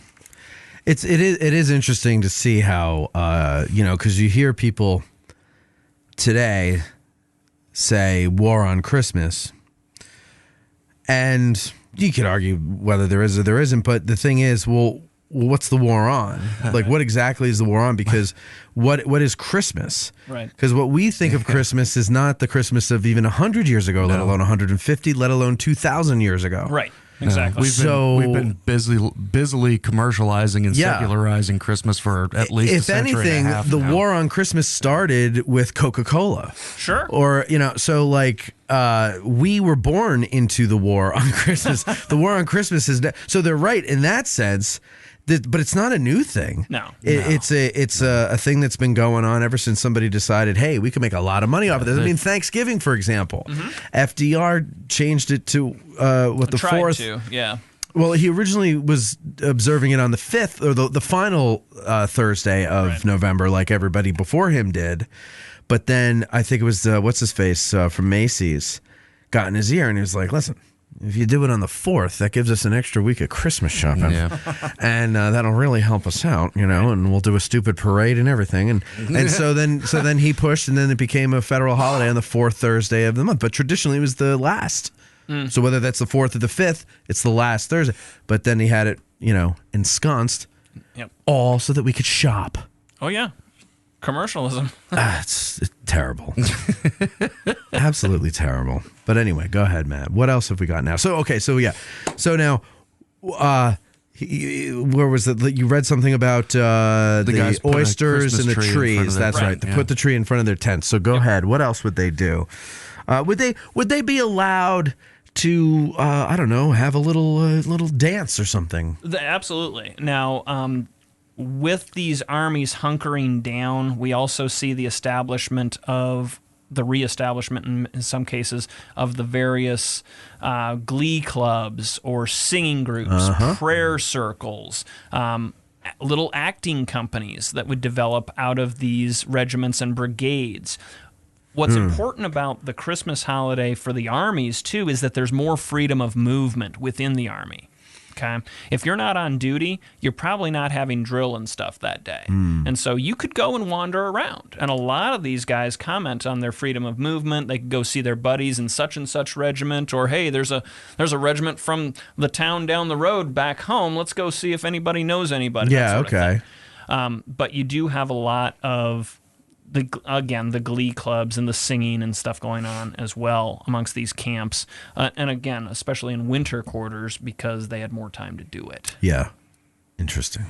C: It is interesting to see how because you hear people today say war on Christmas, and you could argue whether there is or there isn't, but the thing is, well, what's the war on? Like, what exactly is the war on? Because what is Christmas?
D: Right.
C: Because what we think of Christmas is not the Christmas of even 100 years ago, let alone 150, let alone 2,000 years ago.
D: Right. Exactly.
E: We've been busily commercializing and
C: Yeah.
E: secularizing Christmas for at least a
C: If
E: century
C: anything,
E: and a half
C: the
E: now.
C: war on Christmas started with Coca-Cola.
D: Sure.
C: Or, so like we were born into the war on Christmas. The war on Christmas is so they're right in that sense. But it's not a new thing.
D: No.
C: It's a thing that's been going on ever since somebody decided, hey, we can make a lot of money off of this. I mean, Thanksgiving, for example, FDR changed it to the
D: Tried
C: 4th.
D: to, yeah.
C: Well, he originally was observing it on the 5th, or the final Thursday of November, like everybody before him did. But then I think it was, what's his face from Macy's, got in his ear and he was like, listen, if you do it on the 4th, that gives us an extra week of Christmas shopping.
E: Yeah.
C: And that'll really help us out, and we'll do a stupid parade and everything. And so then he pushed, and then it became a federal holiday on the 4th Thursday of the month. But traditionally it was the last. So whether that's the 4th or the 5th, it's the last Thursday. But then he had it, ensconced, all so that we could shop.
D: Oh, yeah. Commercialism.
C: It's terrible. Absolutely terrible. But anyway, go ahead, Matt. What else have we got now? So now, where was it? You read something about
E: The guys
C: the
E: put a
C: oysters and the
E: Christmas tree in front
C: trees.
E: of their
C: That's
E: tent,
C: right. They
E: yeah.
C: put the tree in front of their tent. So go ahead. What else would they do? Would they be allowed to I don't know, have a little dance or something?
D: Absolutely. Now, with these armies hunkering down, we also see the reestablishment in some cases of the various glee clubs or singing groups, prayer circles, little acting companies that would develop out of these regiments and brigades. What's important about the Christmas holiday for the armies, too, is that there's more freedom of movement within the army. Okay. If you're not on duty, you're probably not having drill and stuff that day. And so you could go and wander around. And a lot of these guys comment on their freedom of movement. They could go see their buddies in such and such regiment, or hey, there's a regiment from the town down the road back home. Let's go see if anybody knows anybody.
C: Yeah, okay.
D: But you do have a lot of the glee clubs and the singing and stuff going on as well amongst these camps. And again, especially in winter quarters, because they had more time to do it.
C: Yeah. Interesting.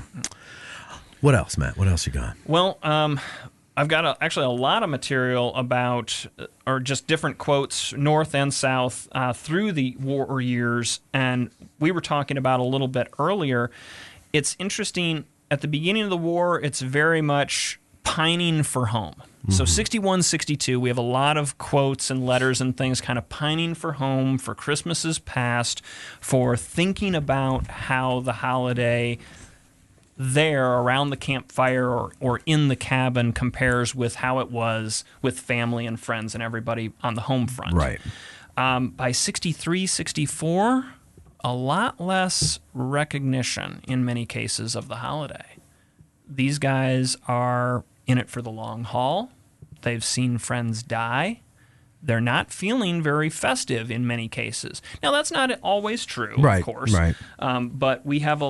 C: What else, Matt? What else you got?
D: Well, I've got actually a lot of material about, or just different quotes, North and South, through the war years. And we were talking about a little bit earlier. It's interesting. At the beginning of the war, it's very much pining for home. So 61, 62, we have a lot of quotes and letters and things kind of pining for home, for Christmases past, for thinking about how the holiday there around the campfire or in the cabin compares with how it was with family and friends and everybody on the home front.
C: Right.
D: By 63, 64, a lot less recognition in many cases of the holiday. These guys are in it for the long haul. They've seen friends die. They're not feeling very festive in many cases. Now, that's not always true,
C: Right,
D: of course.
C: right.
D: But we have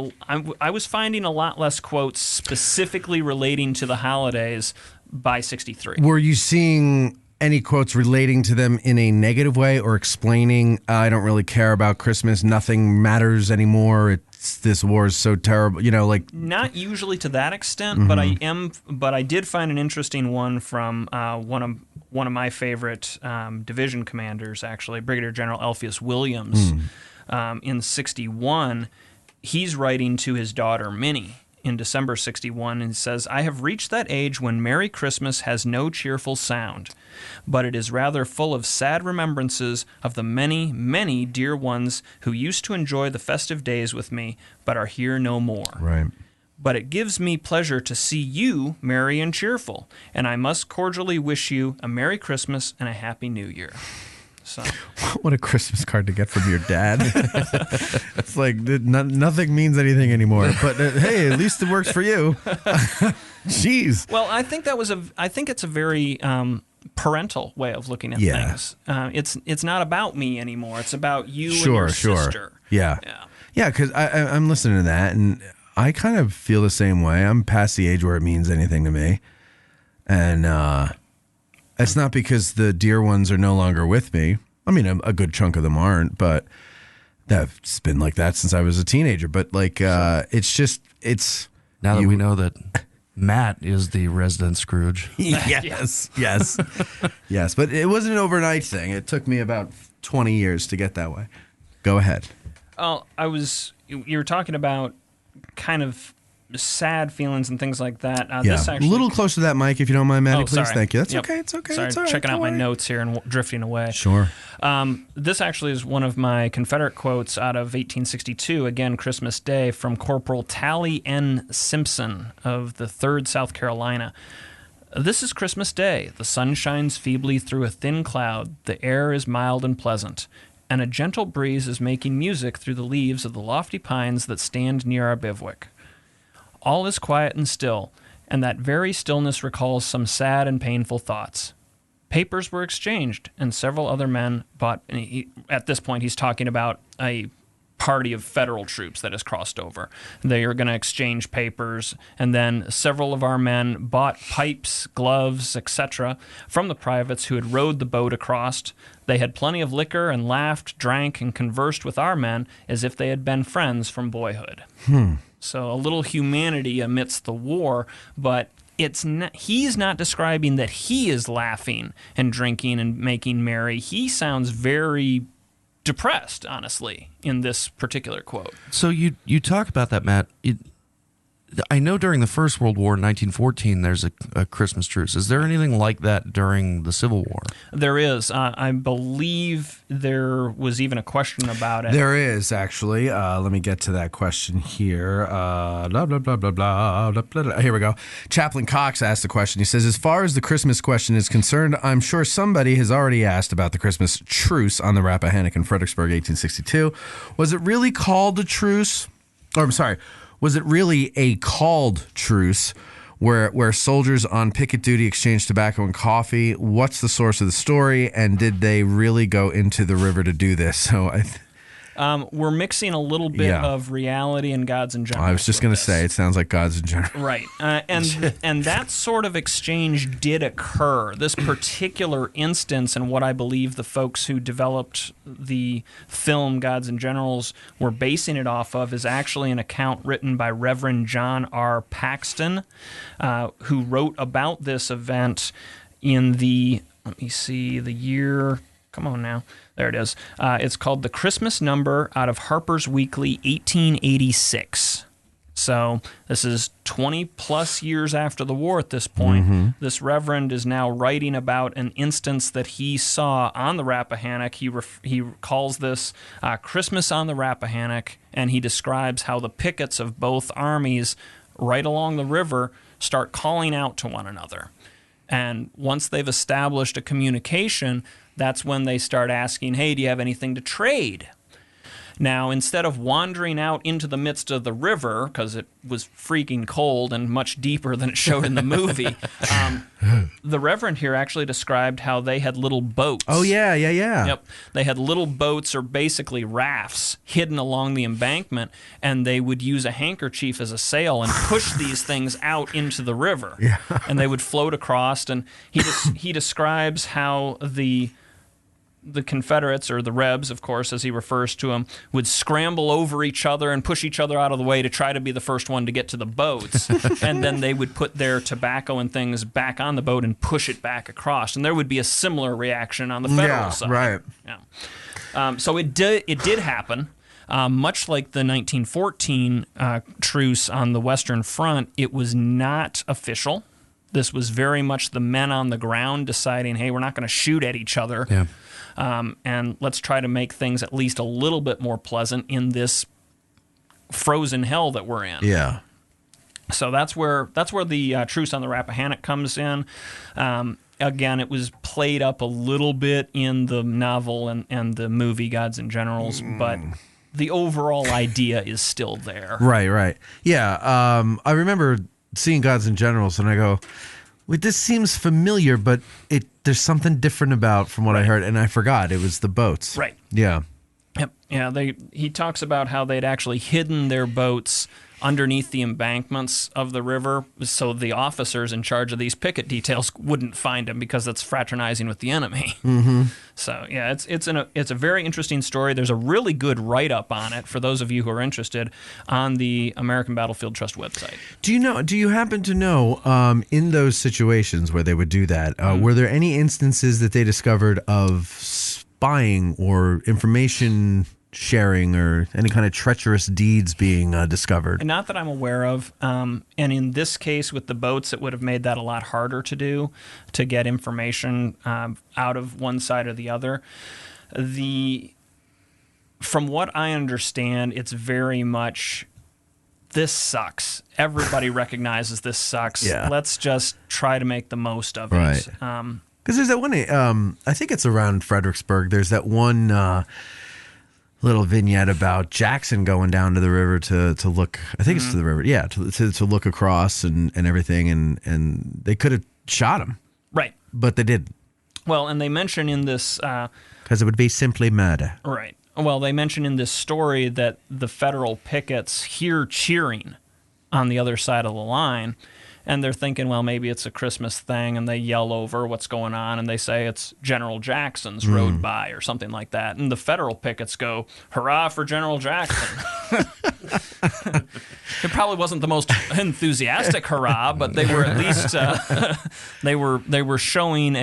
D: I was finding a lot less quotes specifically relating to the holidays by 63.
C: Were you seeing any quotes relating to them in a negative way or explaining, I don't really care about Christmas, nothing matters anymore, this war is so terrible, like...
D: Not usually to that extent, but I did find an interesting one from one of my favorite division commanders, actually, Brigadier General Alpheus Williams. In 61, he's writing to his daughter, Minnie, in December 61, and says, I have reached that age when Merry Christmas has no cheerful sound, but it is rather full of sad remembrances of the many, many dear ones who used to enjoy the festive days with me, but are here no more.
C: Right.
D: But it gives me pleasure to see you merry and cheerful, and I must cordially wish you a Merry Christmas and a Happy New Year. So,
C: what a Christmas card to get from your dad. It's like nothing means anything anymore. But hey, at least it works for you. Jeez.
D: Well, I think it's a very parental way of looking at things. It's not about me anymore. It's about you and your sister.
C: Yeah. Because I'm listening to that, and I kind of feel the same way. I'm past the age where it means anything to me, and it's not because the dear ones are no longer with me. I mean, a good chunk of them aren't, but that's been like that since I was a teenager. But it's
E: now that we know that Matt is the resident Scrooge.
C: Yes. But it wasn't an overnight thing. It took me about 20 years to get that way. Go ahead.
D: Oh, you were talking about kind of sad feelings and things like that. This actually,
C: a little closer to that mic, if you don't mind, Maddie, please.
D: Sorry.
C: Thank you. That's okay. It's okay.
D: Sorry,
C: it's all right.
D: checking out my
C: Don't worry.
D: notes here and drifting away.
C: Sure.
D: This actually is one of my Confederate quotes out of 1862, again, Christmas Day, from Corporal Tally N. Simpson of the 3rd South Carolina. This is Christmas Day. The sun shines feebly through a thin cloud. The air is mild and pleasant, and a gentle breeze is making music through the leaves of the lofty pines that stand near our bivouac. All is quiet and still, and that very stillness recalls some sad and painful thoughts. Papers were exchanged, and several other men bought... At this point, he's talking about a party of federal troops that has crossed over. They are going to exchange papers, and then several of our men bought pipes, gloves, etc. from the privates who had rowed the boat across. They had plenty of liquor and laughed, drank, and conversed with our men as if they had been friends from boyhood. So a little humanity amidst the war, but he's not describing that he is laughing and drinking and making merry. He sounds very depressed, honestly, in this particular quote.
E: So you talk about that, Matt. I know during the First World War in 1914, there's a Christmas truce. Is there anything like that during the Civil War?
D: There is. I believe there was even a question about it.
C: There is, actually. Let me get to that question here. Blah, blah, blah, blah, blah, blah, blah. Here we go. Chaplain Cox asked the question. He says, as far as the Christmas question is concerned, I'm sure somebody has already asked about the Christmas truce on the Rappahannock in Fredericksburg, 1862. Was it really called a truce? Or, I'm sorry. Was it really a called truce where soldiers on picket duty exchanged tobacco and coffee? What's the source of the story? And did they really go into the river to do this? So
D: we're mixing a little bit of reality and gods and generals.
C: I was just going to say, it sounds like gods in general.
D: Right. And that sort of exchange did occur. This particular instance, and what I believe the folks who developed the film Gods and Generals were basing it off of, is actually an account written by Reverend John R. Paxton, who wrote about this event in the, let me see, the year... Come on now. There it is. It's called The Christmas Number out of Harper's Weekly, 1886. So this is 20-plus years after the war at this point. Mm-hmm. This reverend is now writing about an instance that he saw on the Rappahannock. He calls this Christmas on the Rappahannock, and he describes how the pickets of both armies right along the river start calling out to one another. And once they've established a communication, that's when they start asking, hey, do you have anything to trade? Now, instead of wandering out into the midst of the river, because it was freaking cold and much deeper than it showed in the movie, the Reverend here actually described how they had little boats.
C: Oh, yeah.
D: Yep. They had little boats, or basically rafts, hidden along the embankment, and they would use a handkerchief as a sail and push these things out into the river. Yeah. And they would float across, and he describes how the Confederates, or the Rebs, of course, as he refers to them, would scramble over each other and push each other out of the way to try to be the first one to get to the boats. And then they would put their tobacco and things back on the boat and push it back across. And there would be a similar reaction on the Federal side.
C: Right.
D: Yeah. So it did happen. Much like the 1914 truce on the Western Front, it was not official. This was very much the men on the ground deciding, hey, we're not going to shoot at each other.
E: Yeah.
D: And let's try to make things at least a little bit more pleasant in this frozen hell that we're in.
C: Yeah.
D: So that's where the truce on the Rappahannock comes in. Again, it was played up a little bit in the novel and the movie Gods and Generals, but the overall idea is still there.
C: Right. Yeah. I remember seeing Gods and Generals, and I go, wait, this seems familiar, but there's something different about from what I heard, and I forgot. It was the boats.
D: Right.
C: Yeah.
D: Yep. Yeah, he talks about how they'd actually hidden their boats underneath the embankments of the river, so the officers in charge of these picket details wouldn't find them, because that's fraternizing with the enemy. Mm-hmm. So yeah, it's a very interesting story. There's a really good write-up on it for those of you who are interested on the American Battlefield Trust website.
C: Do you happen to know, in those situations where they would do that, were there any instances that they discovered of spying or information sharing or any kind of treacherous deeds being discovered?
D: Not that I'm aware of. And in this case with the boats, it would have made that a lot harder to do, to get information out of one side or the other. From what I understand, it's very much, this sucks. Everybody recognizes this sucks.
C: Yeah.
D: Let's just try to make the most of it.
C: Right. Because there's that one, I think it's around Fredericksburg, there's that one little vignette about Jackson going down to the river to look. I think it's to the river. Yeah, to look across and everything, and they could have shot him.
D: Right.
C: But they didn't.
D: Well, and they mention in this,
C: because it would be simply murder.
D: Right. Well, they mention in this story that the Federal pickets hear cheering on the other side of the line, and they're thinking, well, maybe it's a Christmas thing, and they yell over what's going on, and they say it's General Jackson's rode by or something like that. And the Federal pickets go, hurrah for General Jackson. It probably wasn't the most enthusiastic hurrah, but they were at least they were showing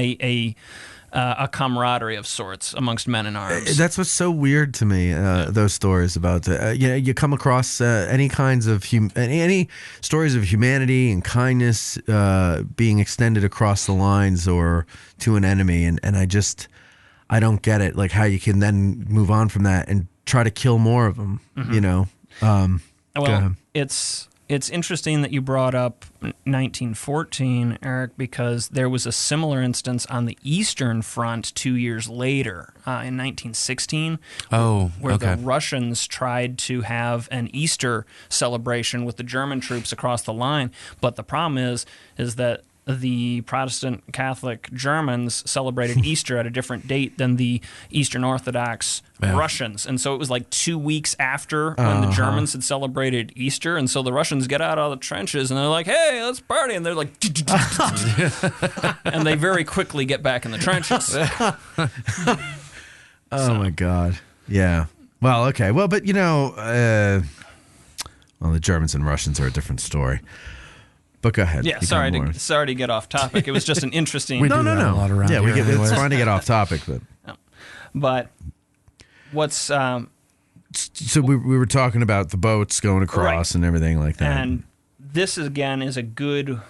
D: a camaraderie of sorts amongst men in arms.
C: That's what's so weird to me. Those stories about you come across any kinds of any stories of humanity and kindness being extended across the lines or to an enemy, and I don't get it. Like how you can then move on from that and try to kill more of them.
D: Well, it's interesting that you brought up 1914, Eric, because there was a similar instance on the Eastern Front 2 years later, in 1916, where the Russians tried to have an Easter celebration with the German troops across the line. But the problem is that the Protestant Catholic Germans celebrated Easter at a different date than the Eastern Orthodox Russians. And so it was like 2 weeks after when the Germans had celebrated Easter. And so the Russians get out of the trenches and they're like, hey, let's party. And they're like, and they very quickly get back in the trenches.
C: My God. Yeah. Well, okay. Well, but the Germans and Russians are a different story. But go ahead.
D: Yeah, sorry to get off topic. It was just an interesting.
C: No.
E: A lot around
C: yeah,
E: here
C: it's fine to get off topic, but.
D: But what's
C: so we were talking about the boats going across and everything like that.
D: And this again is a good.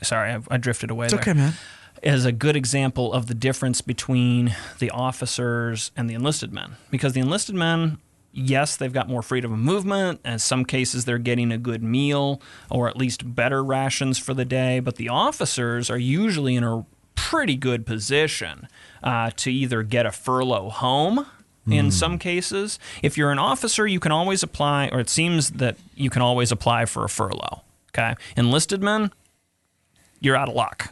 D: Sorry, I drifted away.
C: It's
D: there.
C: okay, man.
D: Is a good example of the difference between the officers and the enlisted men, because the enlisted men. Yes, they've got more freedom of movement. In some cases, they're getting a good meal or at least better rations for the day. But the officers are usually in a pretty good position to either get a furlough home in some cases. If you're an officer, you can always apply, or it seems that you can always apply for a furlough. Okay, enlisted men, you're out of luck.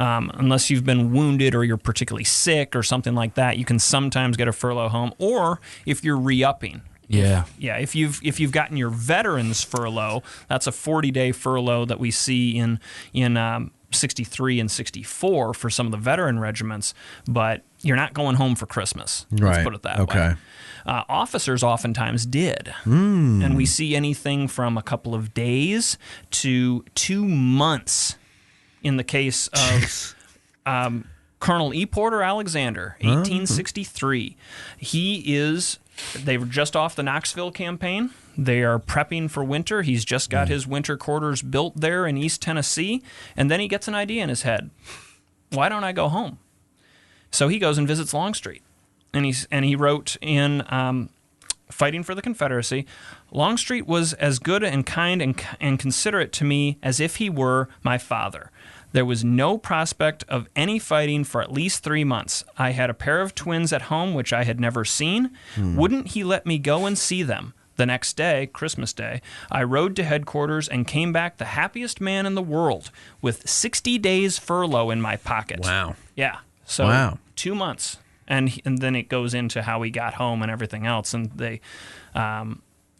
D: Unless you've been wounded or you're particularly sick or something like that, you can sometimes get a furlough home. Or if you're re-upping. If you've gotten your veterans furlough, that's a 40-day furlough that we see in 63 and 64 for some of the veteran regiments. But you're not going home for Christmas. Let's put it that way. Officers oftentimes did. And we see anything from a couple of days to 2 months. In the case of Colonel E. Porter Alexander, 1863, they were just off the Knoxville campaign. They are prepping for winter. He's just got his winter quarters built there in East Tennessee, and then he gets an idea in his head. Why don't I go home? So he goes and visits Longstreet, and he wrote in Fighting for the Confederacy, Longstreet was as good and kind and considerate to me as if he were my father. There was no prospect of any fighting for at least 3 months. I had a pair of twins at home which I had never seen. Wouldn't he let me go and see them? The next day, Christmas Day, I rode to headquarters and came back the happiest man in the world with 60 days furlough in my pocket.
C: Wow.
D: Yeah. So 2 months. And then it goes into how he got home and everything else, and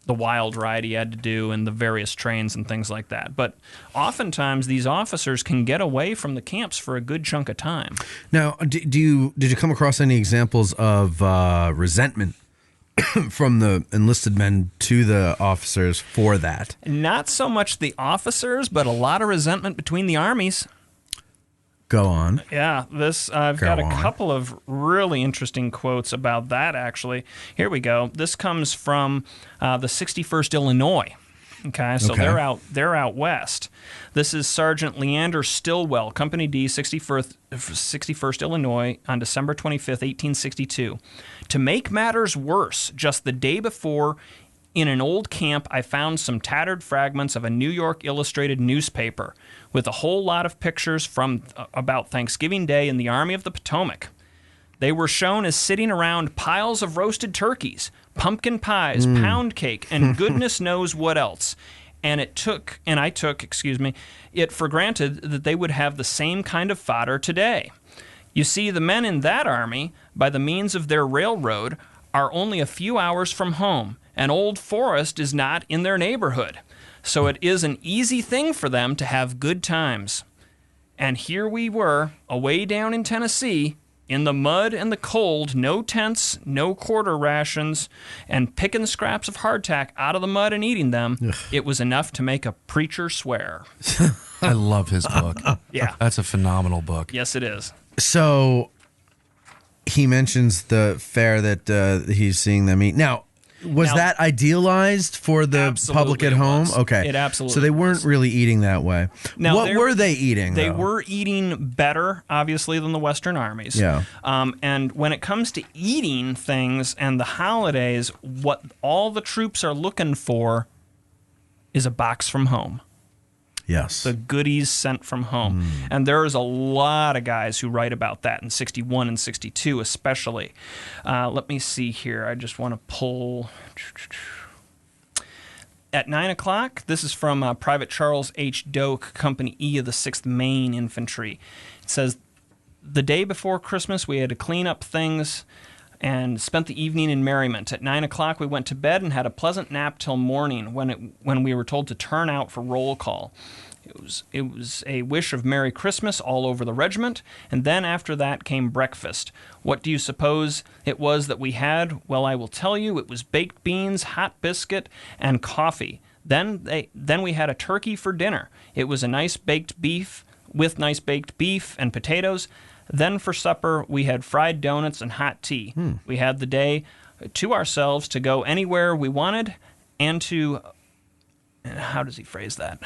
D: the wild ride he had to do and the various trains and things like that. But oftentimes these officers can get away from the camps for a good chunk of time.
C: Now, did you come across any examples of resentment from the enlisted men to the officers for that?
D: Not so much the officers, but a lot of resentment between the armies.
C: Go on.
D: Yeah, I've got a couple of really interesting quotes about that, actually. Here we go. This comes from the 61st Illinois. Okay, so they're out west. This is Sergeant Leander Stillwell, Company D, 61st Illinois, on December 25th, 1862. To make matters worse, just the day before, in an old camp, I found some tattered fragments of a New York Illustrated newspaper with a whole lot of pictures from about Thanksgiving Day in the Army of the Potomac. They were shown as sitting around piles of roasted turkeys, pumpkin pies, pound cake, and goodness knows what else. And I took it for granted that they would have the same kind of fodder today. You see, the men in that army, by the means of their railroad, are only a few hours from home, and Old Forest is not in their neighborhood. So it is an easy thing for them to have good times. And here we were, away down in Tennessee, in the mud and the cold, no tents, no quarter rations, and picking scraps of hardtack out of the mud and eating them. Ugh. It was enough to make a preacher swear.
E: I love his book.
D: Yeah.
E: That's a phenomenal book.
D: Yes, it is.
C: So he mentions the fair that he's seeing them eat. Now, was that idealized for the public at home? Okay.
D: It absolutely
C: So they weren't
D: was.
C: really eating that way.
D: Now,
C: what were they eating,
D: They
C: though?
D: were eating better, obviously, than the Western armies.
C: Yeah.
D: And when it comes to eating things and the holidays, what all the troops are looking for is a box from home.
C: Yes.
D: The goodies sent from home. And there's a lot of guys who write about that in 61 and 62 especially. Let me see here. I just want to pull... At 9 o'clock, this is from Private Charles H. Doak, Company E of the 6th Maine Infantry. It says, the day before Christmas, we had to clean up things and spent the evening in merriment. At 9 o'clock, we went to bed and had a pleasant nap till morning when we were told to turn out for roll call. It was a wish of Merry Christmas all over the regiment, and then after that came breakfast. What do you suppose it was that we had? Well, I will tell you, it was baked beans, hot biscuit, and coffee. Then we had a turkey for dinner. It was a nice baked beef and potatoes. Then for supper, we had fried donuts and hot tea. We had the day to ourselves to go anywhere we wanted and to... How does he phrase that?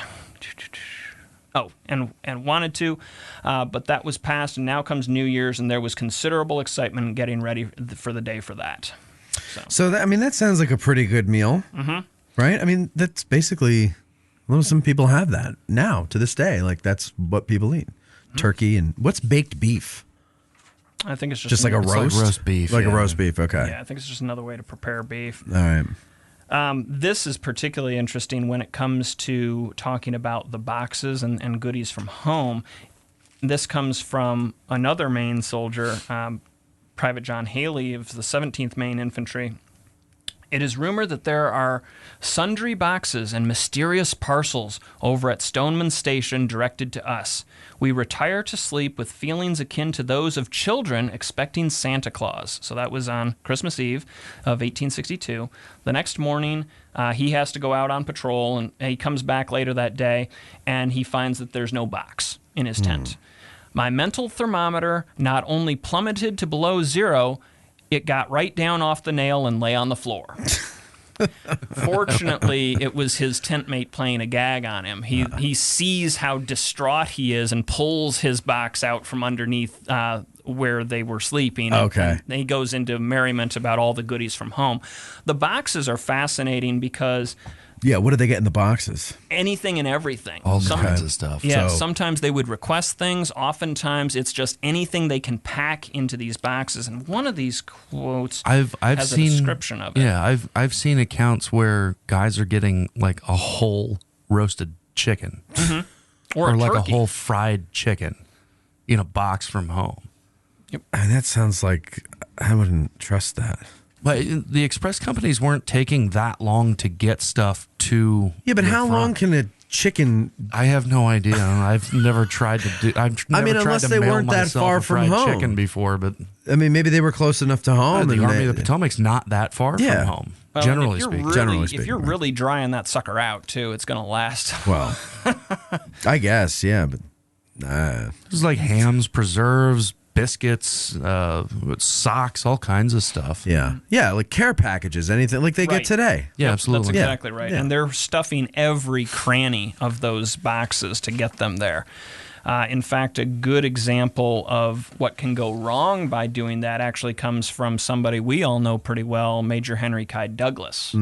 D: Oh, and wanted to, but that was past, and now comes New Year's, and there was considerable excitement in getting ready for the day for that.
C: So that sounds like a pretty good meal, right? I mean, that's basically... Well, some people have that now, to this day. Like, that's what people eat. Turkey and... What's baked beef?
D: I think it's just
C: like a
E: It's like
C: roast?
E: roast beef,
C: Like a
E: yeah.
C: roast beef, okay.
D: Yeah, I think it's just another way to prepare beef.
C: All right.
D: This is particularly interesting when it comes to talking about the boxes and goodies from home. This comes from another Maine soldier, Private John Haley of the 17th Maine Infantry. It is rumored that there are sundry boxes and mysterious parcels over at Stoneman Station directed to us. We retire to sleep with feelings akin to those of children expecting Santa Claus. So that was on Christmas Eve of 1862. The next morning, he has to go out on patrol, and he comes back later that day, and he finds that there's no box in his tent. My mental thermometer not only plummeted to below zero, it got right down off the nail and lay on the floor. Fortunately, it was his tent mate playing a gag on him. He sees how distraught he is and pulls his box out from underneath where they were sleeping.
C: Okay.
D: And he goes into merriment about all the goodies from home. The boxes are fascinating because...
C: Yeah, what did they get in the boxes?
D: Anything and everything.
E: All kinds of stuff.
D: Yeah,
C: So-
D: sometimes they would request things. Oftentimes, it's just anything they can pack into these boxes. And one of these quotes
E: I've
D: has
E: seen
D: a description of it.
E: Yeah, I've seen accounts where guys are getting like a whole roasted chicken,
D: Or a
E: like
D: turkey.
E: a whole fried chicken in a box from home.
C: I mean, that sounds like I wouldn't trust that.
E: But the express companies weren't taking that long to get stuff to.
C: Yeah, but
E: the
C: how
E: front.
C: long can a chicken...
E: I have no idea. I've never tried to do. I've never tried
C: unless
E: to
C: they
E: mail
C: weren't that
E: myself
C: far
E: a
C: from
E: fried
C: home.
E: chicken before, but
C: I mean, maybe they were close enough to home.
E: the
C: and
E: Army
C: they-
E: of the Potomac's not that far
C: Yeah.
E: from home.
D: Well,
E: generally
D: if you're
E: speaking.
D: really,
C: Generally
D: if
C: speaking,
D: you're
C: right.
D: really drying that sucker out, too, it's going to last.
C: Well, I guess, yeah, but...
E: It was like hams, preserves, biscuits, socks, all kinds of stuff.
C: Yeah. Yeah, like care packages, anything like they
D: Right.
C: get today.
E: Yeah,
D: That's
E: absolutely.
D: exactly right.
C: Yeah.
D: And they're stuffing every cranny of those boxes to get them there. In fact, a good example of what can go wrong by doing that actually comes from somebody we all know pretty well, Major Henry Kai Douglas.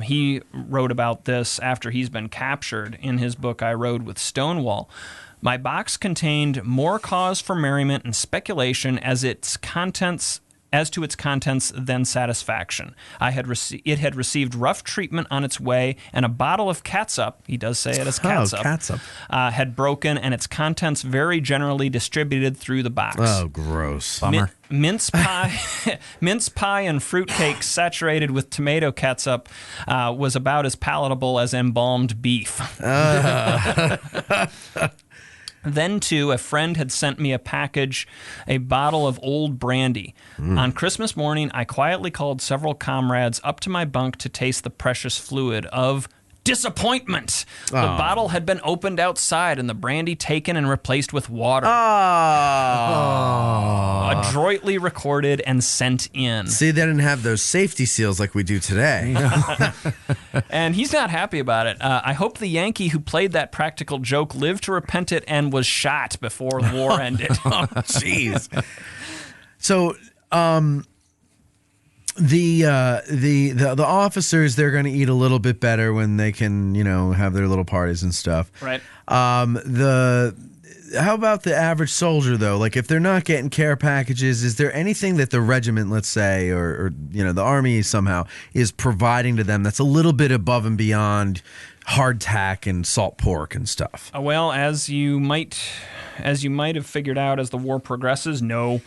D: He wrote about this after he's been captured in his book, I Rode with Stonewall. My box contained more cause for merriment and speculation as to its contents than satisfaction. It had received rough treatment on its way, and a bottle of catsup, he does say it as catsup,
C: catsup.
D: had broken, and its contents very generally distributed through the box.
C: Oh, gross.
E: Bummer.
D: Mince pie, mince pie and fruitcake saturated with tomato ketchup was about as palatable as embalmed beef. Then, too, a friend had sent me a bottle of old brandy. On Christmas morning, I quietly called several comrades up to my bunk to taste the precious fluid of Disappointment. The bottle had been opened outside and the brandy taken and replaced with water. Adroitly recorded and sent in.
C: See, they didn't have those safety seals like we do today.
D: And he's not happy about it. I hope the Yankee who played that practical joke lived to repent it and was shot before the war ended.
C: Jeez. So, the officers, they're going to eat a little bit better when they can, have their little parties and stuff.
D: Right.
C: How about the average soldier, though? Like, if they're not getting care packages, is there anything that the regiment, let's say, or the Army somehow is providing to them that's a little bit above and beyond hardtack and salt pork and stuff?
D: Well, as you might have figured out as the war progresses, no.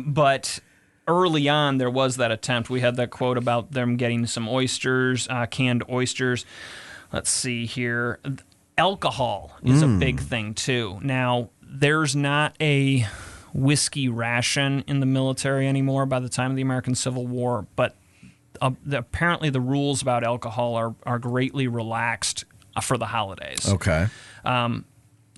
D: But early on, there was that attempt. We had that quote about them getting some oysters, canned oysters. Let's see here. Alcohol is a big thing, too. Now, there's not a whiskey ration in the military anymore by the time of the American Civil War, but apparently the rules about alcohol are greatly relaxed for the holidays.
C: Okay.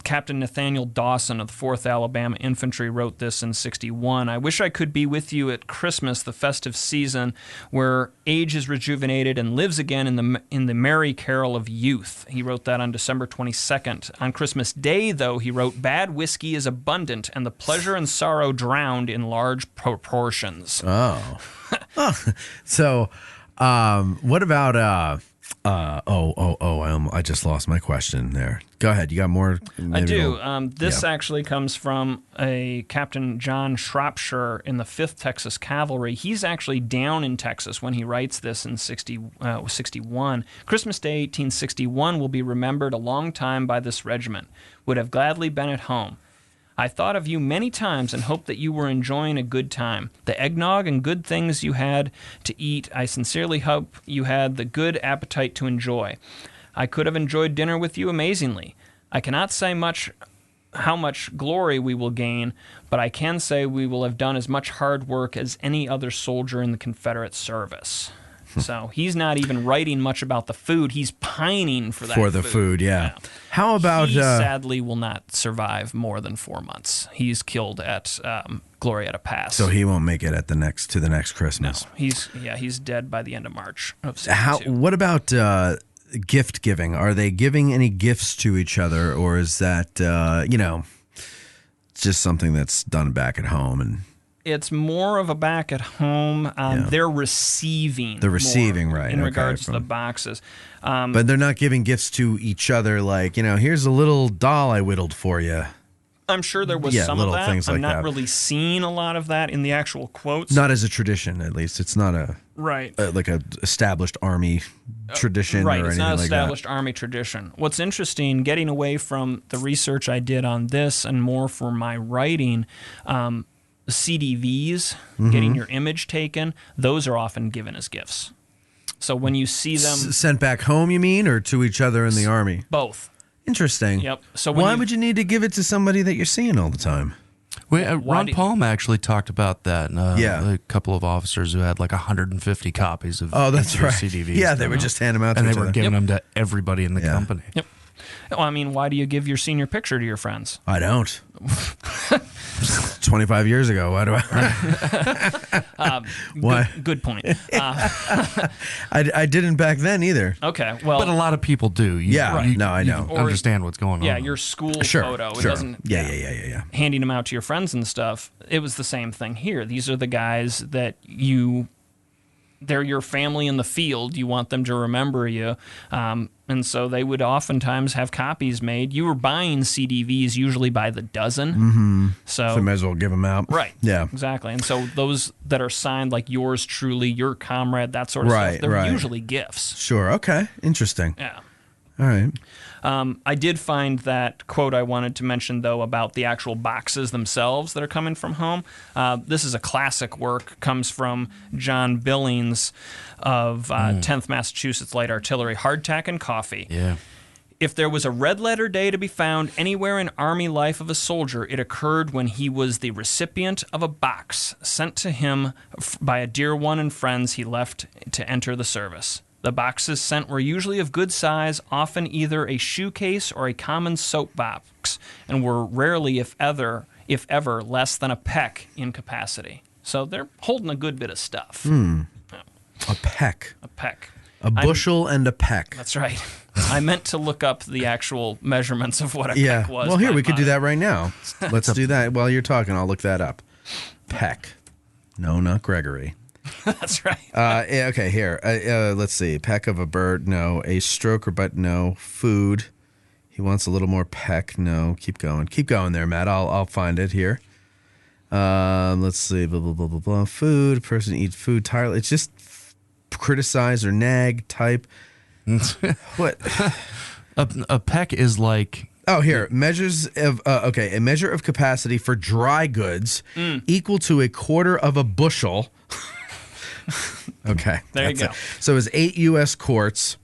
D: Captain Nathaniel Dawson of the 4th Alabama Infantry wrote this in 1961. I wish I could be with you at Christmas, the festive season, where age is rejuvenated and lives again in the merry carol of youth. He wrote that on December 22nd. On Christmas Day, though, he wrote, bad whiskey is abundant and the pleasure and sorrow drowned in large proportions.
C: Oh. So, what about... I just lost my question there. Go ahead. You got more?
D: I do. This actually comes from a Captain John Shropshire in the 5th Texas Cavalry. He's actually down in Texas when he writes this in 61. Christmas Day, 1861, will be remembered a long time by this regiment. Would have gladly been at home. I thought of you many times and hoped that you were enjoying a good time. The eggnog and good things you had to eat, I sincerely hope you had the good appetite to enjoy. I could have enjoyed dinner with you amazingly. I cannot say how much glory we will gain, but I can say we will have done as much hard work as any other soldier in the Confederate service. So he's not even writing much about the food. He's pining for that
C: for the food. Yeah. How about
D: he sadly will not survive more than 4 months. He's killed at Glorietta Pass.
C: So he won't make it at the next Christmas.
D: No, he's dead by the end of March of 62.
C: What about gift giving? Are they giving any gifts to each other, or is that just something that's done back at home? And
D: it's more of a back at home. They're receiving.
C: They're receiving, right?
D: In regards to the boxes.
C: But they're not giving gifts to each other like, here's a little doll I whittled for you.
D: I'm sure there was some of that.
C: Things like
D: I'm not
C: that.
D: Really seeing a lot of that in the actual quotes.
C: Not as a tradition, at least. It's not like a established Army tradition
D: right,
C: or anything like that.
D: Right, it's not established Army tradition. What's interesting, getting away from the research I did on this and more for my writing, CDVs, getting your image taken, those are often given as gifts. So when you see them...
C: Sent back home, you mean, or to each other in the Army?
D: Both.
C: Interesting.
D: Yep. So
C: why would you need to give it to somebody that you're seeing all the time?
E: Ron Palm actually talked about that. A couple of officers who had like 150 copies of
C: that's right.
E: CDVs.
C: Yeah, they would just hand them out to each
E: and they
C: other.
E: were giving them to everybody in the company.
D: Yep. Well, I mean, why do you give your senior picture to your friends?
C: I don't. 25 years ago. Why do I? Why?
D: Good point.
C: I didn't back then either.
D: Okay, well,
E: but a lot of people do.
C: I know.
E: Understand what's going on.
D: Yeah, your school photo. It doesn't.
C: Yeah.
D: Handing them out to your friends and stuff. It was the same thing here. These are the guys that they're your family in the field. You want them to remember you. And so they would oftentimes have copies made. You were buying CDVs usually by the dozen.
C: Mm-hmm.
D: So
C: you might as well give them out.
D: Right.
C: Yeah.
D: Exactly. And so those that are signed like yours truly, your comrade, that sort of stuff, they're usually gifts.
C: Sure. Okay. Interesting.
D: Yeah.
C: All right.
D: I did find that quote I wanted to mention, though, about the actual boxes themselves that are coming from home. This is a classic work, comes from John Billings of 10th Massachusetts Light Artillery, Hardtack and Coffee.
E: Yeah.
D: If there was a red letter day to be found anywhere in Army life of a soldier, it occurred when he was the recipient of a box sent to him by a dear one and friends he left to enter the service. The boxes sent were usually of good size, often either a shoe case or a common soap box, and were rarely, if ever, less than a peck in capacity. So they're holding a good bit of stuff.
C: A peck.
D: A peck.
C: A bushel and a peck.
D: That's right. I meant to look up the actual measurements of what a peck was.
C: Well, here, we could do that right now. Let's do that while you're talking. I'll look that up. Peck. No, not Gregory.
D: That's right.
C: Okay, here. Let's see. Peck of a bird, no. A stroke or butt, no. Food. He wants a little more peck, no. Keep going. Keep going there, Matt. I'll find it here. Let's see. Blah, blah, blah, blah, blah. Food. Person eats food. Tireless. It's just criticize or nag type. What?
E: A peck is like...
C: Oh, here. Measures of... a measure of capacity for dry goods equal to a quarter of a bushel. Okay.
D: There you go.
C: So it's 8 U.S. quarts,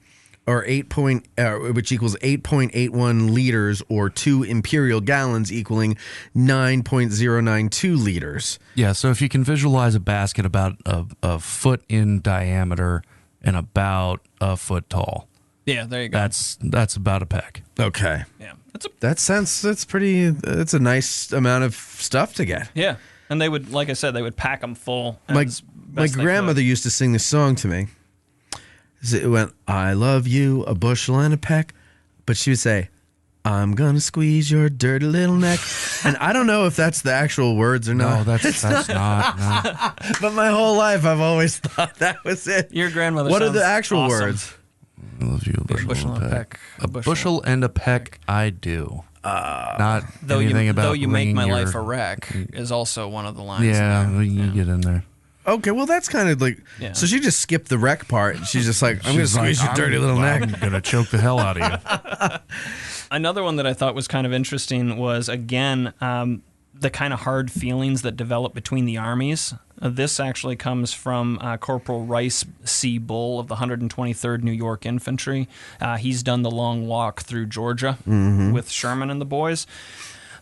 C: or which equals 8.81 liters, or 2 imperial gallons equaling 9.092 liters.
E: Yeah, so if you can visualize a basket about a foot in diameter and about a foot tall,
D: Yeah, there you go.
E: that's about a peck.
C: Okay.
D: Yeah.
C: That's a nice amount of stuff to get.
D: Yeah. And they would, like I said, they would pack them full.
C: My
D: as best they
C: grandmother
D: could.
C: used to sing this song to me. It went, I love you, a bushel and a peck. But she would say, I'm going to squeeze your dirty little neck. And I don't know if that's the actual words or not.
E: No, that's not. No.
C: But my whole life, I've always thought that was it.
D: Your grandmother
C: What are
D: sounds
C: the actual
D: awesome.
C: words?
E: I love you, a bushel, and a peck. A bushel and a peck, I do. Not
D: Though
E: anything about
D: though you make
E: wringing
D: my
E: your-
D: life a wreck is also one of the lines.
E: Yeah,
D: in there.
E: you get in there.
C: Okay, well, that's kind of like...
D: Yeah.
C: So she just skipped the wreck part. She's just like, I'm going to squeeze your dirty little neck.
E: I'm gonna choke the hell out of you.
D: Another one that I thought was kind of interesting was, again, the kind of hard feelings that develop between the armies. This actually comes from Corporal Rice C. Bull of the 123rd New York Infantry. He's done the long walk through Georgia with Sherman and the boys.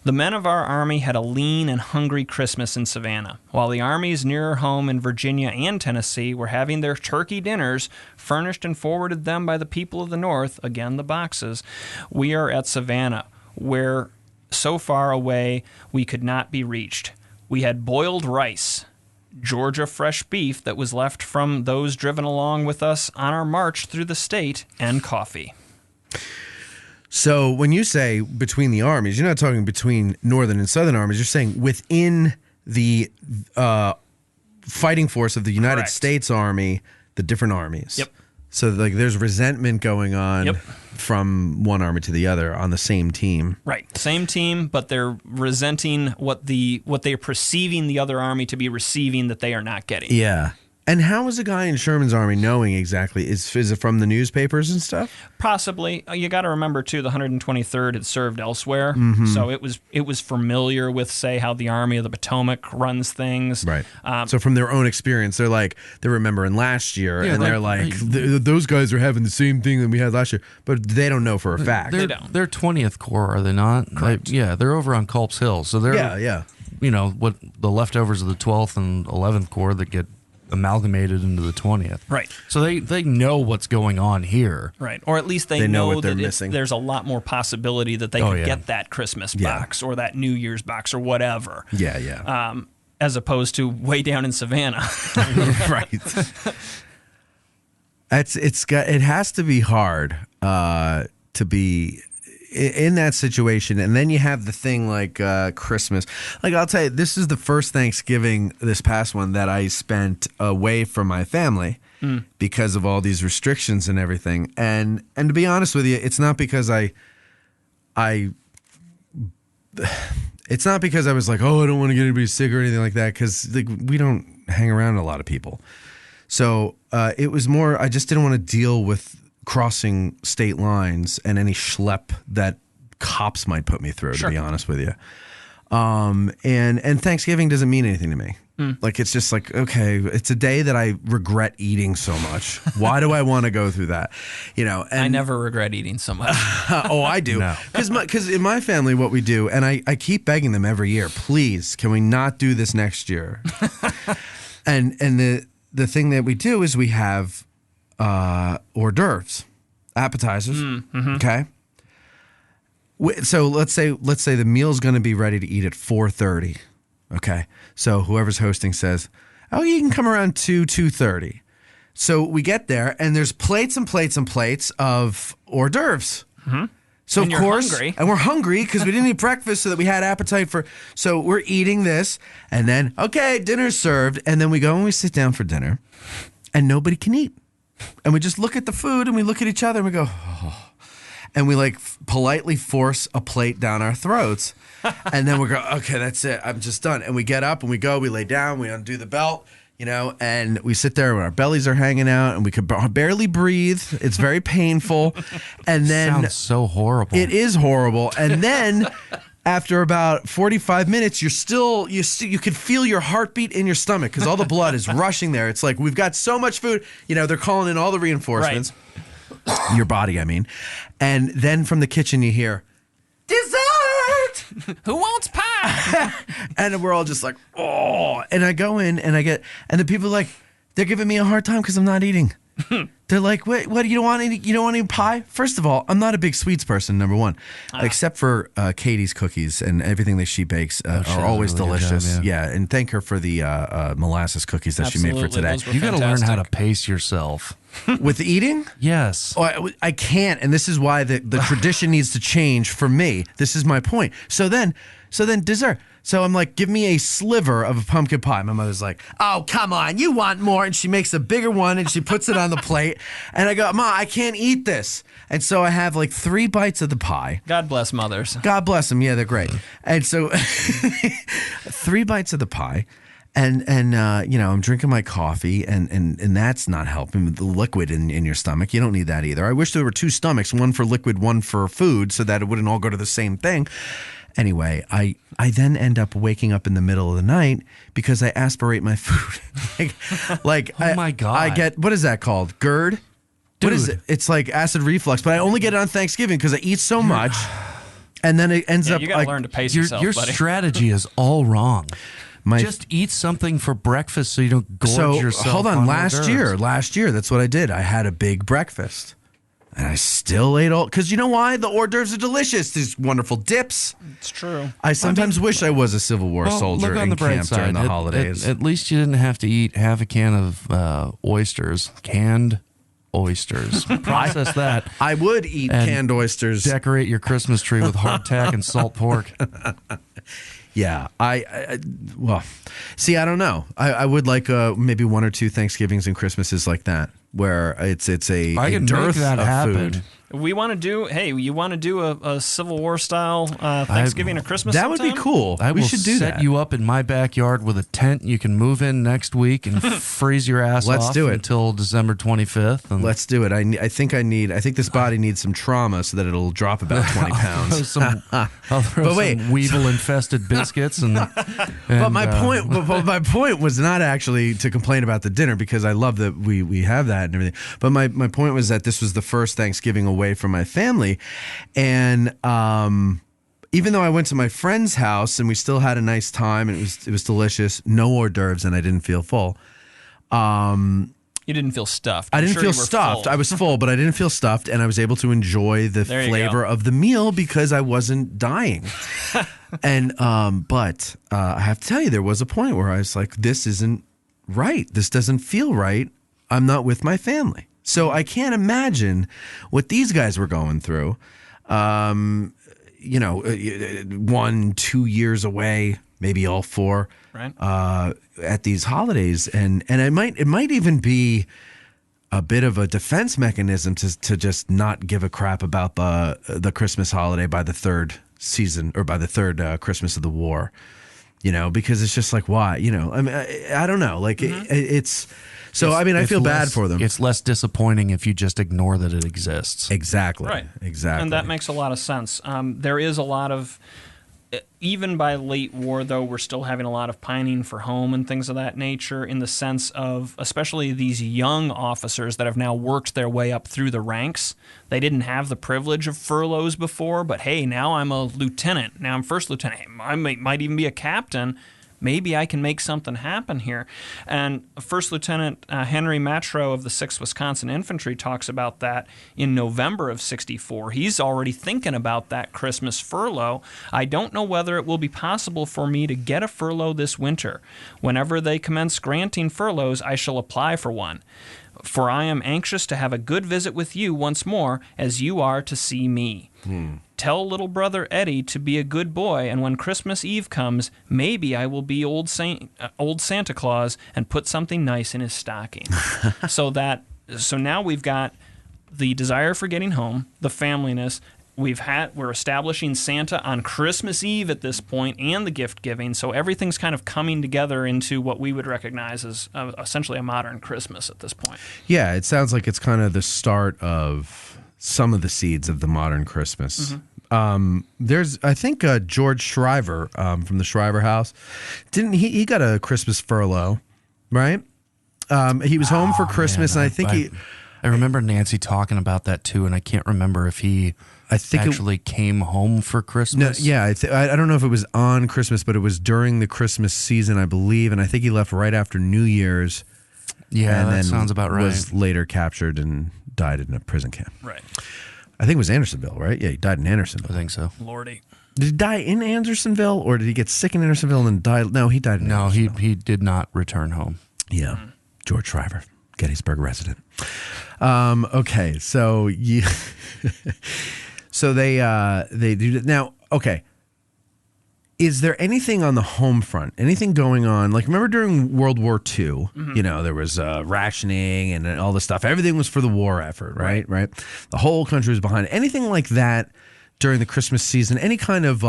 D: The men of our army had a lean and hungry Christmas in Savannah, while the armies nearer home in Virginia and Tennessee were having their turkey dinners, furnished and forwarded them by the people of the North, again the boxes. We are at Savannah, where so far away we could not be reached. We had boiled rice, Georgia fresh beef that was left from those driven along with us on our march through the state, and coffee.
C: So when you say between the armies, you're not talking between northern and southern armies. You're saying within the fighting force of the United
D: Correct.
C: States Army, the different armies.
D: Yep.
C: So like there's resentment going on
D: Yep.
C: from one army to the other on the same team.
D: Right. Same team, but they're resenting what they're perceiving the other army to be receiving that they are not getting.
C: Yeah. And how is a guy in Sherman's army knowing exactly? Is it from the newspapers and stuff?
D: Possibly. You got to remember too, the 123rd had served elsewhere, so it was familiar with, say, how the Army of the Potomac runs things.
C: Right. So from their own experience, they're remembering last year, and they're like, those guys are having the same thing that we had last year, but they don't know for a fact.
E: They're 20th Corps, are they not?
D: Correct.
E: Yeah, they're over on Culp's Hill, so they're
C: Yeah.
E: You know what, the leftovers of the 12th and 11th Corps that get amalgamated into the 20th.
D: Right.
E: So they know what's going on here.
D: Right. Or at least
C: They know
D: know
C: what they're
D: that
C: missing.
D: there's a lot more possibility that they
E: Oh,
D: could
E: yeah.
D: get that Christmas
C: Yeah.
D: box or that New Year's box or whatever.
C: Yeah.
D: As opposed to way down in Savannah.
C: Right. It has to be hard to be in that situation, and then you have the thing like Christmas. Like I'll tell you, this is the first Thanksgiving, this past one, that I spent away from my family because of all these restrictions and everything. And to be honest with you, it's not because it's not because I was like, oh, I don't want to get anybody sick or anything like that, because like we don't hang around a lot of people. So it was more, I just didn't want to deal with crossing state lines and any schlep that cops might put me through,
D: Sure.
C: to be honest with you. And Thanksgiving doesn't mean anything to me. Like, it's just like, okay, it's a day that I regret eating so much. Why do I want to go through that? You know, and
D: I never regret eating so much.
C: oh, I do.
E: No.
C: Because in my family, what we do, and I keep begging them every year, please, can we not do this next year? and the thing that we do is we have hors d'oeuvres, appetizers. Okay. So let's say the meal's going to be ready to eat at 4:30. Okay. So whoever's hosting says, "Oh, you can come around 2:30." So we get there, and there's plates and plates and plates of hors d'oeuvres. So
D: And
C: of
D: you're
C: course,
D: hungry.
C: and we're hungry because we didn't eat breakfast, so that we had appetite for. So we're eating this, and then okay, dinner's served, and then we go and we sit down for dinner, and nobody can eat, and we just look at the food and we look at each other and we go, oh. And we like politely force a plate down our throats, and then we go, okay, that's it, I'm just done, and we get up and we go, we lay down, we undo the belt. And we sit there when our bellies are hanging out and we could barely breathe. It's very painful. And then
E: Sounds so horrible.
C: it is horrible. And then after about 45 minutes, you could feel your heartbeat in your stomach because all the blood is rushing there. It's like, we've got so much food. They're calling in all the reinforcements. Your body, I mean. And then from the kitchen, you hear, dessert!
D: Who wants pie?
C: And we're all just like, oh. And I go in and and the people are like, they're giving me a hard time because I'm not eating. They're like, what, you don't want any pie? First of all, I'm not a big sweets person, number one. Except for Katie's cookies and everything that she bakes are always
E: really good
C: delicious.
E: job,
C: yeah, and thank her for the molasses cookies that she made for
D: Absolutely,
C: today.
D: those were
E: You got to learn how to
D: fantastic.
E: pace yourself.
C: With eating?
E: Yes.
C: Oh, I can't, and this is why the tradition needs to change for me. This is my point. So then dessert. So I'm like, give me a sliver of a pumpkin pie. My mother's like, oh, come on, you want more. And she makes a bigger one and she puts it on the plate. And I go, Ma, I can't eat this. And so I have like 3 bites of the pie.
D: God bless mothers.
C: God bless them. Yeah, they're great. And so 3 bites of the pie. And I'm drinking my coffee, and that's not helping with the liquid in your stomach. You don't need that either. I wish there were 2 stomachs, one for liquid, one for food, so that it wouldn't all go to the same thing. Anyway, I then end up waking up in the middle of the night because I aspirate my food.
E: Oh my God.
C: I get, what is that called? GERD? What is
E: Dude.
C: it? It's like acid reflux, but I only get it on Thanksgiving because I eat so much, and then it ends up
D: You got to
C: like,
D: learn to pace
E: Your
D: yourself, buddy.
E: strategy is all wrong.
C: my
E: Just eat something for breakfast so you don't gorge yourself.
C: hold on.
E: hors
C: Last
E: d'oeuvres.
C: year, that's what I did. I had a big breakfast, and I still ate all because you know why? The hors d'oeuvres are delicious. These wonderful dips.
D: It's true.
C: I sometimes wish I was a Civil War
E: Well,
C: soldier
E: look on
C: in
E: the bright
C: camp
E: side.
C: during the holidays.
E: At least you didn't have to eat half a can of oysters, canned oysters. Process that.
C: I would eat
E: And
C: canned oysters.
E: Decorate your Christmas tree with hardtack and salt pork.
C: Yeah, well, see, I don't know. I would like maybe 1 or 2 Thanksgivings and Christmases like that, where it's a
E: I can make
C: dearth
E: that
C: of
E: happen.
C: food.
D: We want to do. Hey, you want to do a Civil War style Thanksgiving or Christmas?
C: That would be
D: sometime?
C: cool.
E: I
C: We
E: will
C: should do
E: set
C: that.
E: you up in my backyard with a tent you can move in next week and freeze your ass
C: Let's
E: off
C: do it.
E: until December 25th. And
C: Let's do it. I think this body needs some trauma so that it'll drop about 20 pounds.
E: I'll throw
C: But wait,
E: some weevil-infested biscuits and
C: But my point was not actually to complain about the dinner because I love that we have that and everything. But my point was that this was the first Thanksgiving away from my family, and even though I went to my friend's house and we still had a nice time and it was delicious, no hors d'oeuvres, and I didn't feel full.
D: You didn't feel stuffed.
C: I
D: I'm
C: didn't
D: sure
C: feel
D: you were
C: stuffed.
D: full.
C: I was full, but I didn't feel stuffed, and I was able to enjoy the
D: There you
C: flavor
D: go.
C: of the meal because I wasn't dying. And but I have to tell you, there was a point where I was like, "This isn't right. This doesn't feel right. I'm not with my family." So I can't imagine what these guys were going through. 1, 2 years away, maybe all 4.
D: Right.
C: At these holidays, and it might even be a bit of a defense mechanism to just not give a crap about the Christmas holiday by the 3rd season or by the 3rd Christmas of the war, because it's just like, why, I mean, I don't know, like it's so. I mean, I feel bad for them.
E: It's less disappointing if you just ignore that it exists.
C: Exactly.
D: Right.
C: Exactly.
D: And that makes a lot of sense. There is a lot of, even by late war, though, we're still having a lot of pining for home and things of that nature, in the sense of especially these young officers that have now worked their way up through the ranks. They didn't have the privilege of furloughs before, but hey, now I'm a lieutenant. Now I'm first lieutenant. I might even be a captain. maybe I can make something happen here. And First Lieutenant Henry Matro of the 6th Wisconsin Infantry talks about that in November of 64. He's already thinking about that Christmas furlough. I don't know whether it will be possible for me to get a furlough this winter. Whenever they commence granting furloughs, I shall apply for one. For I am anxious to have a good visit with you once more, as you are to see me. Tell little brother Eddie to be a good boy, and when Christmas Eve comes, maybe I will be old Santa Claus and put something nice in his stocking. So now we've got the desire for getting home, the familyness. We're establishing Santa on Christmas Eve at this point, and the gift giving. So everything's kind of coming together into what we would recognize as essentially a modern Christmas at this point.
C: Yeah, it sounds like it's kind of the start of some of the seeds of the modern Christmas. There's, I think, George Shriver from the Shriver House. Didn't he got a Christmas furlough, right? He was home for Christmas, and I think
E: I remember Nancy talking about that too, and I can't remember if he actually came home for Christmas.
C: No, yeah, I don't know if it was on Christmas, but it was during the Christmas season, I believe, and I think he left right after New Year's.
E: Yeah,
C: and
E: that
C: then
E: sounds about right.
C: Was later captured and died in a prison camp.
D: Right.
C: I think it was Andersonville, right? Yeah, he died in Andersonville.
E: I think so.
D: Lordy.
C: Did he die in Andersonville, or did he get sick in Andersonville and then die? No, he died in Andersonville.
E: He did not return home.
C: Yeah. George Shriver, Gettysburg resident. Okay, so so they do that. Now, okay. Is there anything on the home front? Anything going on? Like, remember during World War II, you know, there was rationing and all this stuff. Everything was for the war effort, right? Right. The whole country was behind it. Anything like that during the Christmas season? Any kind of,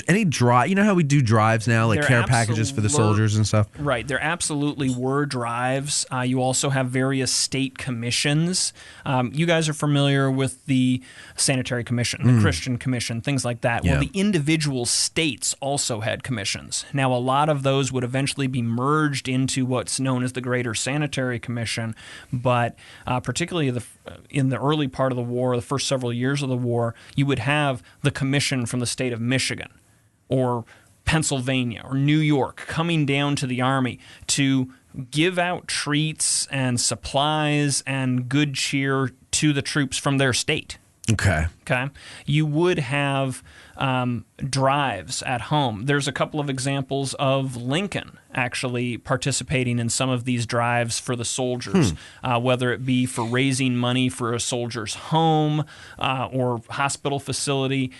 C: any drive? You know how we do drives now, like care packages for the soldiers and stuff?
D: Right. There absolutely were drives. You also have various state commissions. You guys are familiar with the Sanitary Commission, the Christian Commission, things like that.
C: Yeah.
D: Well, the individual states also had commissions. Now, a lot of those would eventually be merged into what's known as the Greater Sanitary Commission, but particularly in the early part of the war, the first several years of the war, you would have the commission from the state of Michigan or Pennsylvania or New York coming down to the Army to give out treats and supplies and good cheer to the troops from their state.
C: Okay.
D: You would have drives at home. There's a couple of examples of Lincoln actually participating in some of these drives for the soldiers, whether it be for raising money for a soldier's home or hospital facility,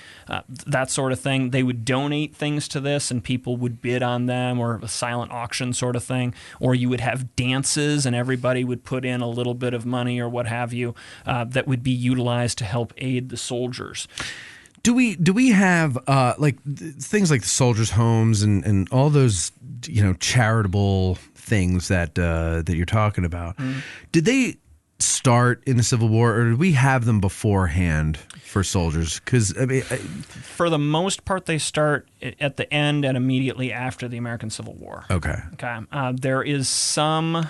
D: that sort of thing. They would donate things to this and people would bid on them, or a silent auction sort of thing. Or you would have dances and everybody would put in a little bit of money or what have you that would be utilized to help aid the soldiers.
C: Do we have things like the soldiers' homes and all those charitable things that you're talking about? Did they start in the Civil War, or did we have them beforehand for soldiers? Because
D: for the most part, they start at the end and immediately after the American Civil War.
C: Okay.
D: There is some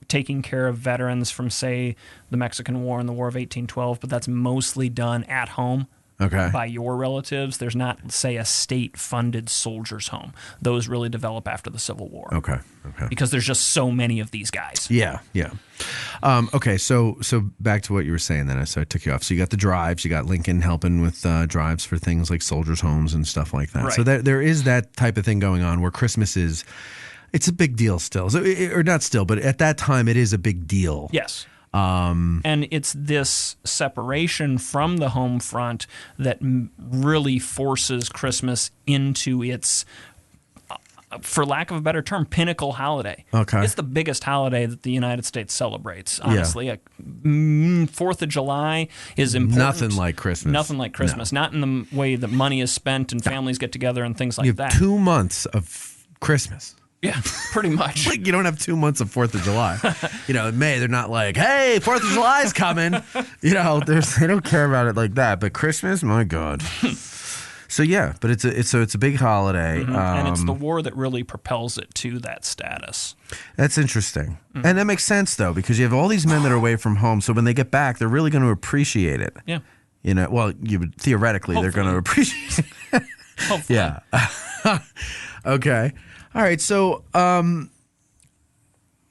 D: taking care of veterans from, say, the Mexican War and the War of 1812, but that's mostly done at home by your relatives. There's not, say, a state-funded soldier's home. Those really develop after the Civil War. Okay. Because there's just so many of these guys.
C: Yeah. Okay, so back to what you were saying then. So I took you off. So you got the drives. You got Lincoln helping with drives for things like soldiers' homes and stuff like that.
D: Right.
C: So there is that type of thing going on where Christmas is... It's a big deal still, or not still, but at that time it is a big deal.
D: Yes. And it's this separation from the home front that really forces Christmas into its, for lack of a better term, pinnacle holiday. Okay. It's the biggest holiday that the United States celebrates, honestly. Yeah. 4th of July is important.
C: Nothing like Christmas.
D: Nothing like Christmas. No. Not in the way that money is spent and families get together and things like that.
C: 2 months of Christmas.
D: Yeah, pretty much.
C: Like, you don't have 2 months of 4th of July. In May, they're not like, hey, 4th of July's coming. They don't care about it like that. But Christmas, my God. So, yeah, but it's a big holiday.
D: And it's the war that really propels it to that status.
C: That's interesting. And that makes sense, though, because you have all these men that are away from home. So when they get back, they're really going to appreciate it.
D: Yeah.
C: You know, well, you would theoretically they're going to appreciate.
D: Hopefully.
C: Yeah. Okay. All right. So,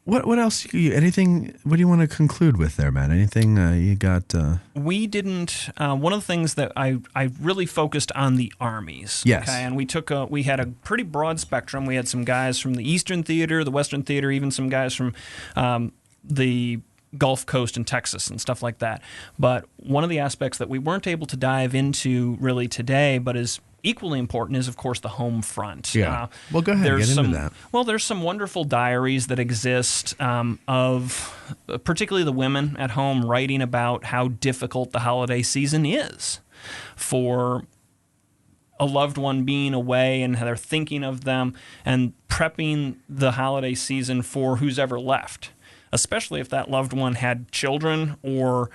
C: what else? Anything? What do you want to conclude with there, man? Anything you got?
D: We didn't. One of the things that I really focused on the armies.
C: Yes.
D: Okay, and we had a pretty broad spectrum. We had some guys from the Eastern Theater, the Western Theater, even some guys from the Gulf Coast and Texas and stuff like that. But one of the aspects that we weren't able to dive into really today, but is equally important, is, of course, the home front.
C: Yeah. Well, go ahead. Get into that.
D: Well, there's some wonderful diaries that exist of particularly the women at home writing about how difficult the holiday season is for a loved one being away, and how they're thinking of them and prepping the holiday season for who's ever left, especially if that loved one had children or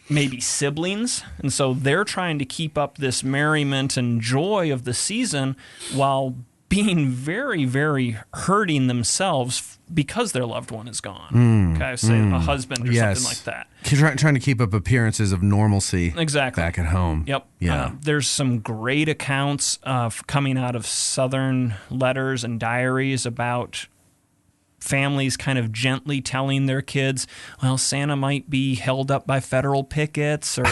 D: maybe siblings. And so they're trying to keep up this merriment and joy of the season while being very, very hurting themselves because their loved one is gone. Okay, say a husband or something like that.
C: Trying to keep up appearances of normalcy
D: Exactly.
C: back at home.
D: Yep.
C: Yeah.
D: There's some great accounts coming out of Southern letters and diaries about families kind of gently telling their kids, well, Santa might be held up by federal pickets or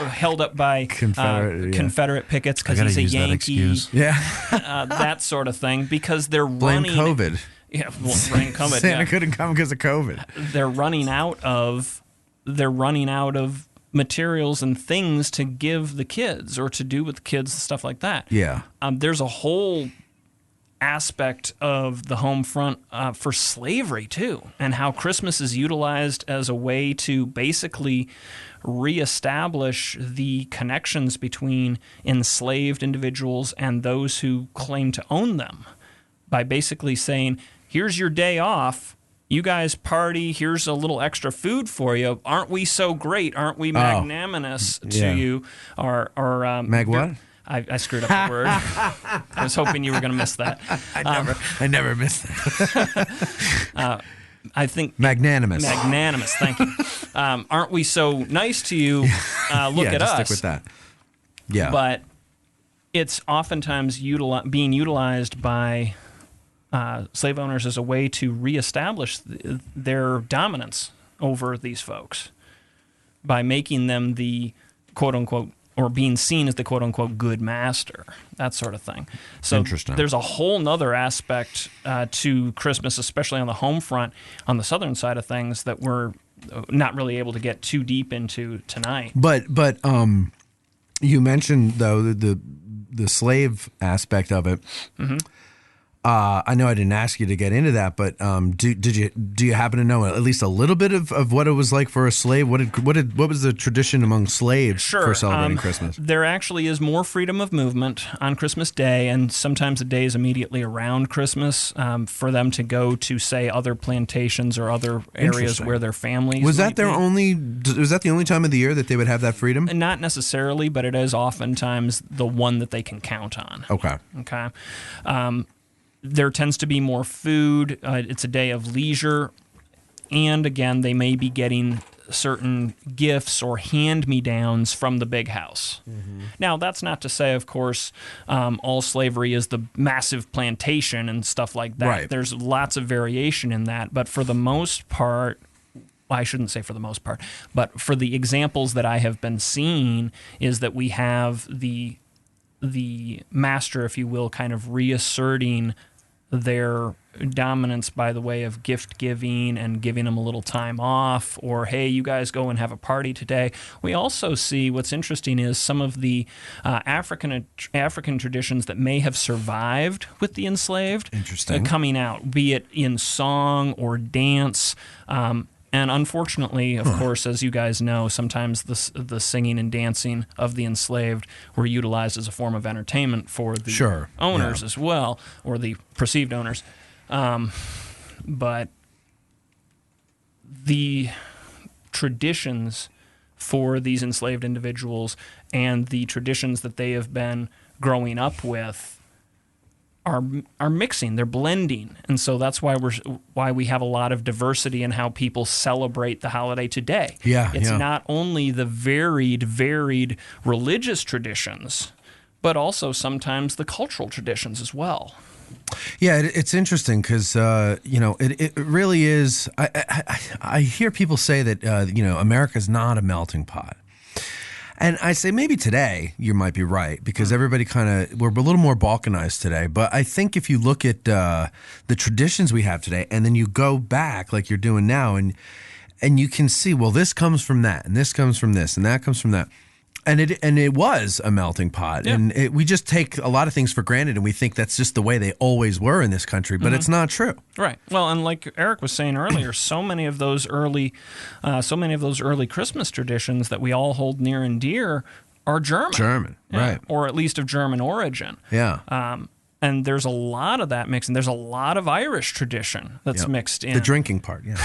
D: held up by Confederate pickets because he's a Yankee. That sort of thing, because they're
C: Blame
D: running
C: COVID.
D: Yeah, blame COVID.
C: Santa couldn't come because of COVID.
D: They're running out of materials and things to give the kids or to do with the kids and stuff like that.
C: Yeah.
D: There's a whole aspect of the home front for slavery too, and how Christmas is utilized as a way to basically reestablish the connections between enslaved individuals and those who claim to own them, by basically saying, here's your day off, you guys party, here's a little extra food for you, aren't we so great, aren't we magnanimous to you, or
C: Mag what?
D: I screwed up the word. I was hoping you were going to miss that.
C: I never miss that.
D: I think
C: magnanimous.
D: Magnanimous. Thank you. Aren't we so nice to you? Look at us.
C: Stick with that. Yeah.
D: But it's oftentimes being utilized by slave owners as a way to reestablish their dominance over these folks by making them the quote unquote, or being seen as the quote-unquote good master, that sort of thing. So there's a whole nother aspect to Christmas, especially on the home front, on the southern side of things, that we're not really able to get too deep into tonight.
C: But you mentioned, though, the slave aspect of it. Mm-hmm. I know I didn't ask you to get into that, but do you happen to know at least a little bit of what it was like for a slave? What was the tradition among slaves for celebrating Christmas?
D: There actually is more freedom of movement on Christmas Day, and sometimes the days immediately around Christmas for them to go to, say, other plantations or other areas where their families
C: was that the only time of the year that they would have that freedom?
D: Not necessarily, but it is oftentimes the one that they can count on.
C: Okay.
D: There tends to be more food. It's a day of leisure. And again, they may be getting certain gifts or hand-me-downs from the big house. Mm-hmm. Now, that's not to say, of course, all slavery is the massive plantation and stuff like that.
C: Right.
D: There's lots of variation in that. But for the most part, I shouldn't say for the most part, but for the examples that I have been seeing, is that we have the master, if you will, kind of reasserting their dominance by the way of gift giving and giving them a little time off, or hey, you guys go and have a party today. We also see, what's interesting is some of the African traditions that may have survived with the enslaved coming out, be it in song or dance. And unfortunately, of course, as you guys know, sometimes the singing and dancing of the enslaved were utilized as a form of entertainment for the owners as well, or the perceived owners. But the traditions for these enslaved individuals and the traditions that they have been growing up with are mixing, they're blending, and so that's why we have a lot of diversity in how people celebrate the holiday today. It's not only the varied religious traditions, but also sometimes the cultural traditions as well.
C: Yeah, it's interesting because it really is. I hear people say that America's not a melting pot. And I say maybe today you might be right because everybody we're a little more balkanized today. But I think if you look at the traditions we have today and then you go back like you're doing now and you can see, well, this comes from that and this comes from this and that comes from that. And it was a melting pot. Yeah. And we just take a lot of things for granted and we think that's just the way they always were in this country. But it's not true.
D: Right. Well, and like Eric was saying earlier, so many of those early Christmas traditions that we all hold near and dear are German.
C: Right.
D: Or at least of German origin.
C: Yeah.
D: And there's a lot of that mixed in. There's a lot of Irish tradition that's mixed in.
C: The drinking part, yeah.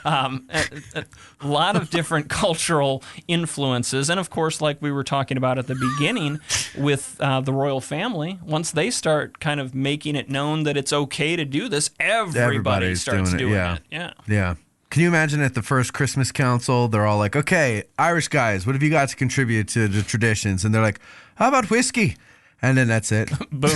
D: A lot of different cultural influences. And, of course, like we were talking about at the beginning with the royal family, once they start kind of making it known that it's okay to do this, everybody starts doing it.
C: Yeah. Can you imagine at the first Christmas council, they're all like, okay, Irish guys, what have you got to contribute to the traditions? And they're like, how about whiskey? And then that's it.
D: Boom.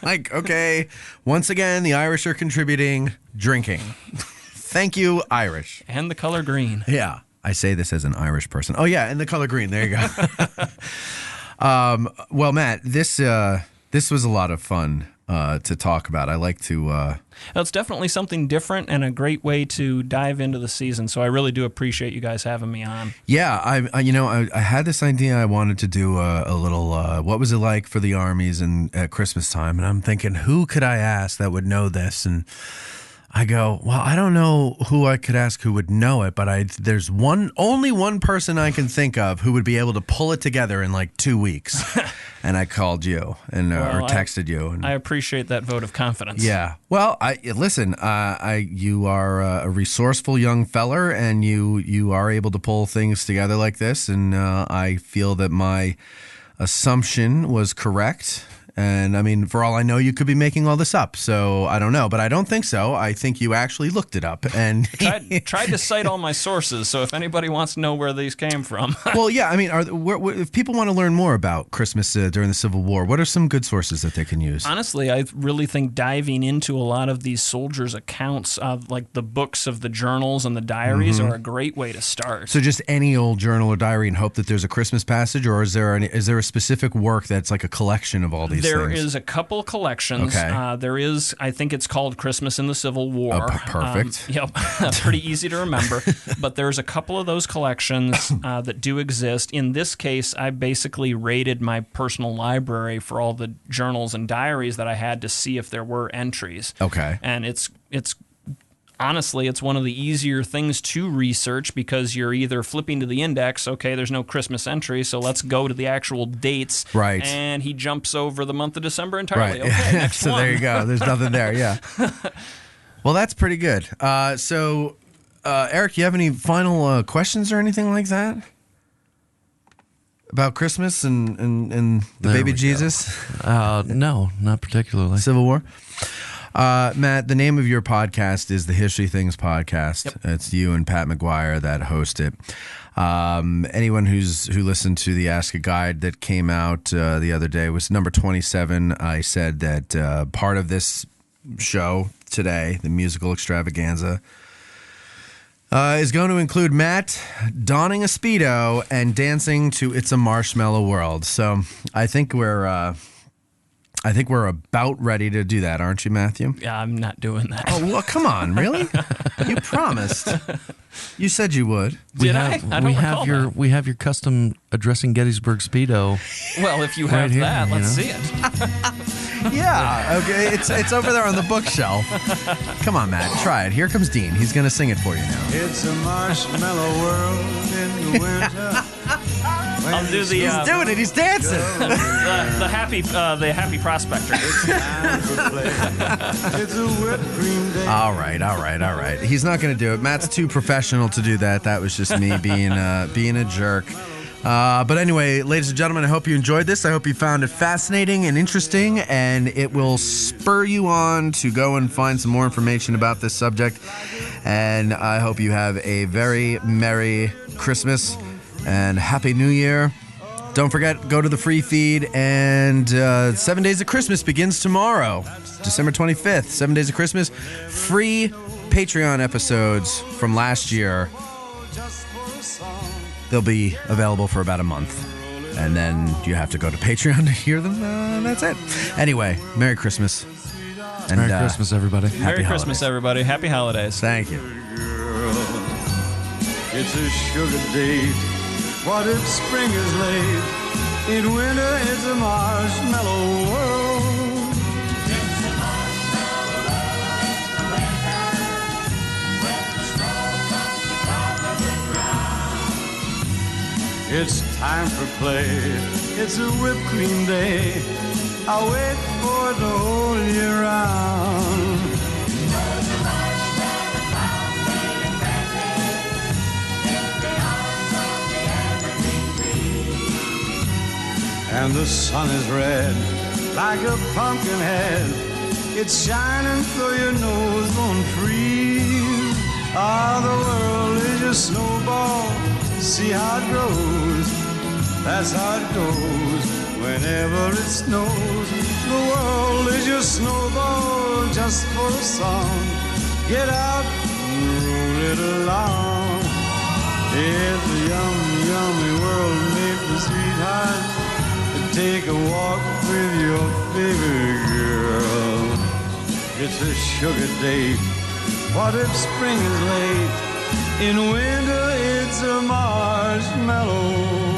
C: Like, okay, once again, the Irish are contributing drinking. Thank you, Irish.
D: And the color green.
C: Yeah. I say this as an Irish person. Oh, yeah, and the color green. There you go. Well, Matt, this was a lot of fun to talk about. I like to...
D: It's definitely something different and a great way to dive into the season. So I really do appreciate you guys having me on.
C: Yeah, I had this idea. I wanted to do a little. What was it like for the armies at Christmas time? And I'm thinking, who could I ask that would know this? And I go, well, I don't know who I could ask who would know it, but there's only one person I can think of who would be able to pull it together in like 2 weeks. And I called you or texted you. And
D: I appreciate that vote of confidence.
C: Yeah. Well, listen. You are a resourceful young feller, and you are able to pull things together like this. And I feel that my assumption was correct. And I mean, for all I know, you could be making all this up. So I don't know, but I don't think so. I think you actually looked it up and
D: tried to cite all my sources. So if anybody wants to know where these came from,
C: well, yeah. I mean, if people want to learn more about Christmas during the Civil War, what are some good sources that they can use?
D: Honestly, I really think diving into a lot of these soldiers' accounts, like the books of the journals and the diaries, are a great way to start.
C: So just any old journal or diary, and hope that there's a Christmas passage, or is there a specific work that's like a collection of all these?
D: There is a couple collections.
C: Okay.
D: There is, I think it's called Christmas in the Civil War.
C: Perfect.
D: Yep. Pretty easy to remember. But there's a couple of those collections that do exist. In this case, I basically raided my personal library for all the journals and diaries that I had to see if there were entries.
C: Okay.
D: And it's honestly, it's one of the easier things to research because you're either flipping to the index, okay, there's no Christmas entry, so let's go to the actual dates.
C: Right.
D: And he jumps over the month of December entirely.
C: Right.
D: Okay, next
C: so
D: one.
C: There you go. There's nothing there, yeah. Well, that's pretty good. So, Eric, you have any final questions or anything like that? About Christmas and the
E: There
C: baby
E: we
C: Jesus?
E: No, not particularly.
C: Civil War? Matt, the name of your podcast is the History Things Podcast.
D: Yep.
C: It's you and Pat McGuire that host it. Anyone who listened to the Ask a Guide that came out the other day was number 27. I said that part of this show today, the musical extravaganza, is going to include Matt donning a Speedo and dancing to It's a Marshmallow World. So I think we're about ready to do that, aren't you, Matthew?
D: Yeah, I'm not doing that.
C: Oh, well, come on, really? You promised. You said you would.
D: Did I? I don't recall that.
E: We have your custom Addressing Gettysburg Speedo.
D: Well, if you have
E: here,
D: that, let's see it.
C: Yeah, okay. It's over there on the bookshelf. Come on, Matt, try it. Here comes Dean. He's going to sing it for you now.
F: It's a marshmallow world in the winter.
D: I'll do the.
C: He's doing it. He's dancing.
D: the happy prospector.
F: It's a wet cream day.
C: All right. He's not going to do it. Matt's too professional to do that. That was just me being a jerk. But anyway, ladies and gentlemen, I hope you enjoyed this. I hope you found it fascinating and interesting, and it will spur you on to go and find some more information about this subject. And I hope you have a very Merry Christmas and Happy New Year. Don't forget, go to the free feed, and 7 Days of Christmas begins tomorrow, December 25th. 7 Days of Christmas, free Patreon episodes from last year. They'll be available for about a month, and then you have to go to Patreon to hear them. That's it. Anyway, Merry Christmas. And,
E: Merry Christmas, everybody.
D: Merry Christmas, everybody. Happy holidays.
C: Thank you.
F: It's a sugar date. What if spring is late? In winter, it's a marshmallow world.
G: It's a marshmallow world in the winter, when the snow comes to cover the ground.
F: It's time for play. It's a whipped cream day. I'll wait for the whole year round.
G: Those are marshmallow clouds made of candy in the arms of the evergreen tree.
F: And the sun is red like a pumpkin head. It's shining so your nose won't freeze. Ah, the world is your snowball. See how it grows. That's how it goes whenever it snows. The world is your snowball just for a song. Get out and roll it along. It's a yummy, yummy world made for sweethearts. Take a walk with your favorite girl. It's a sugar date. What if spring is late? In winter, it's a marshmallow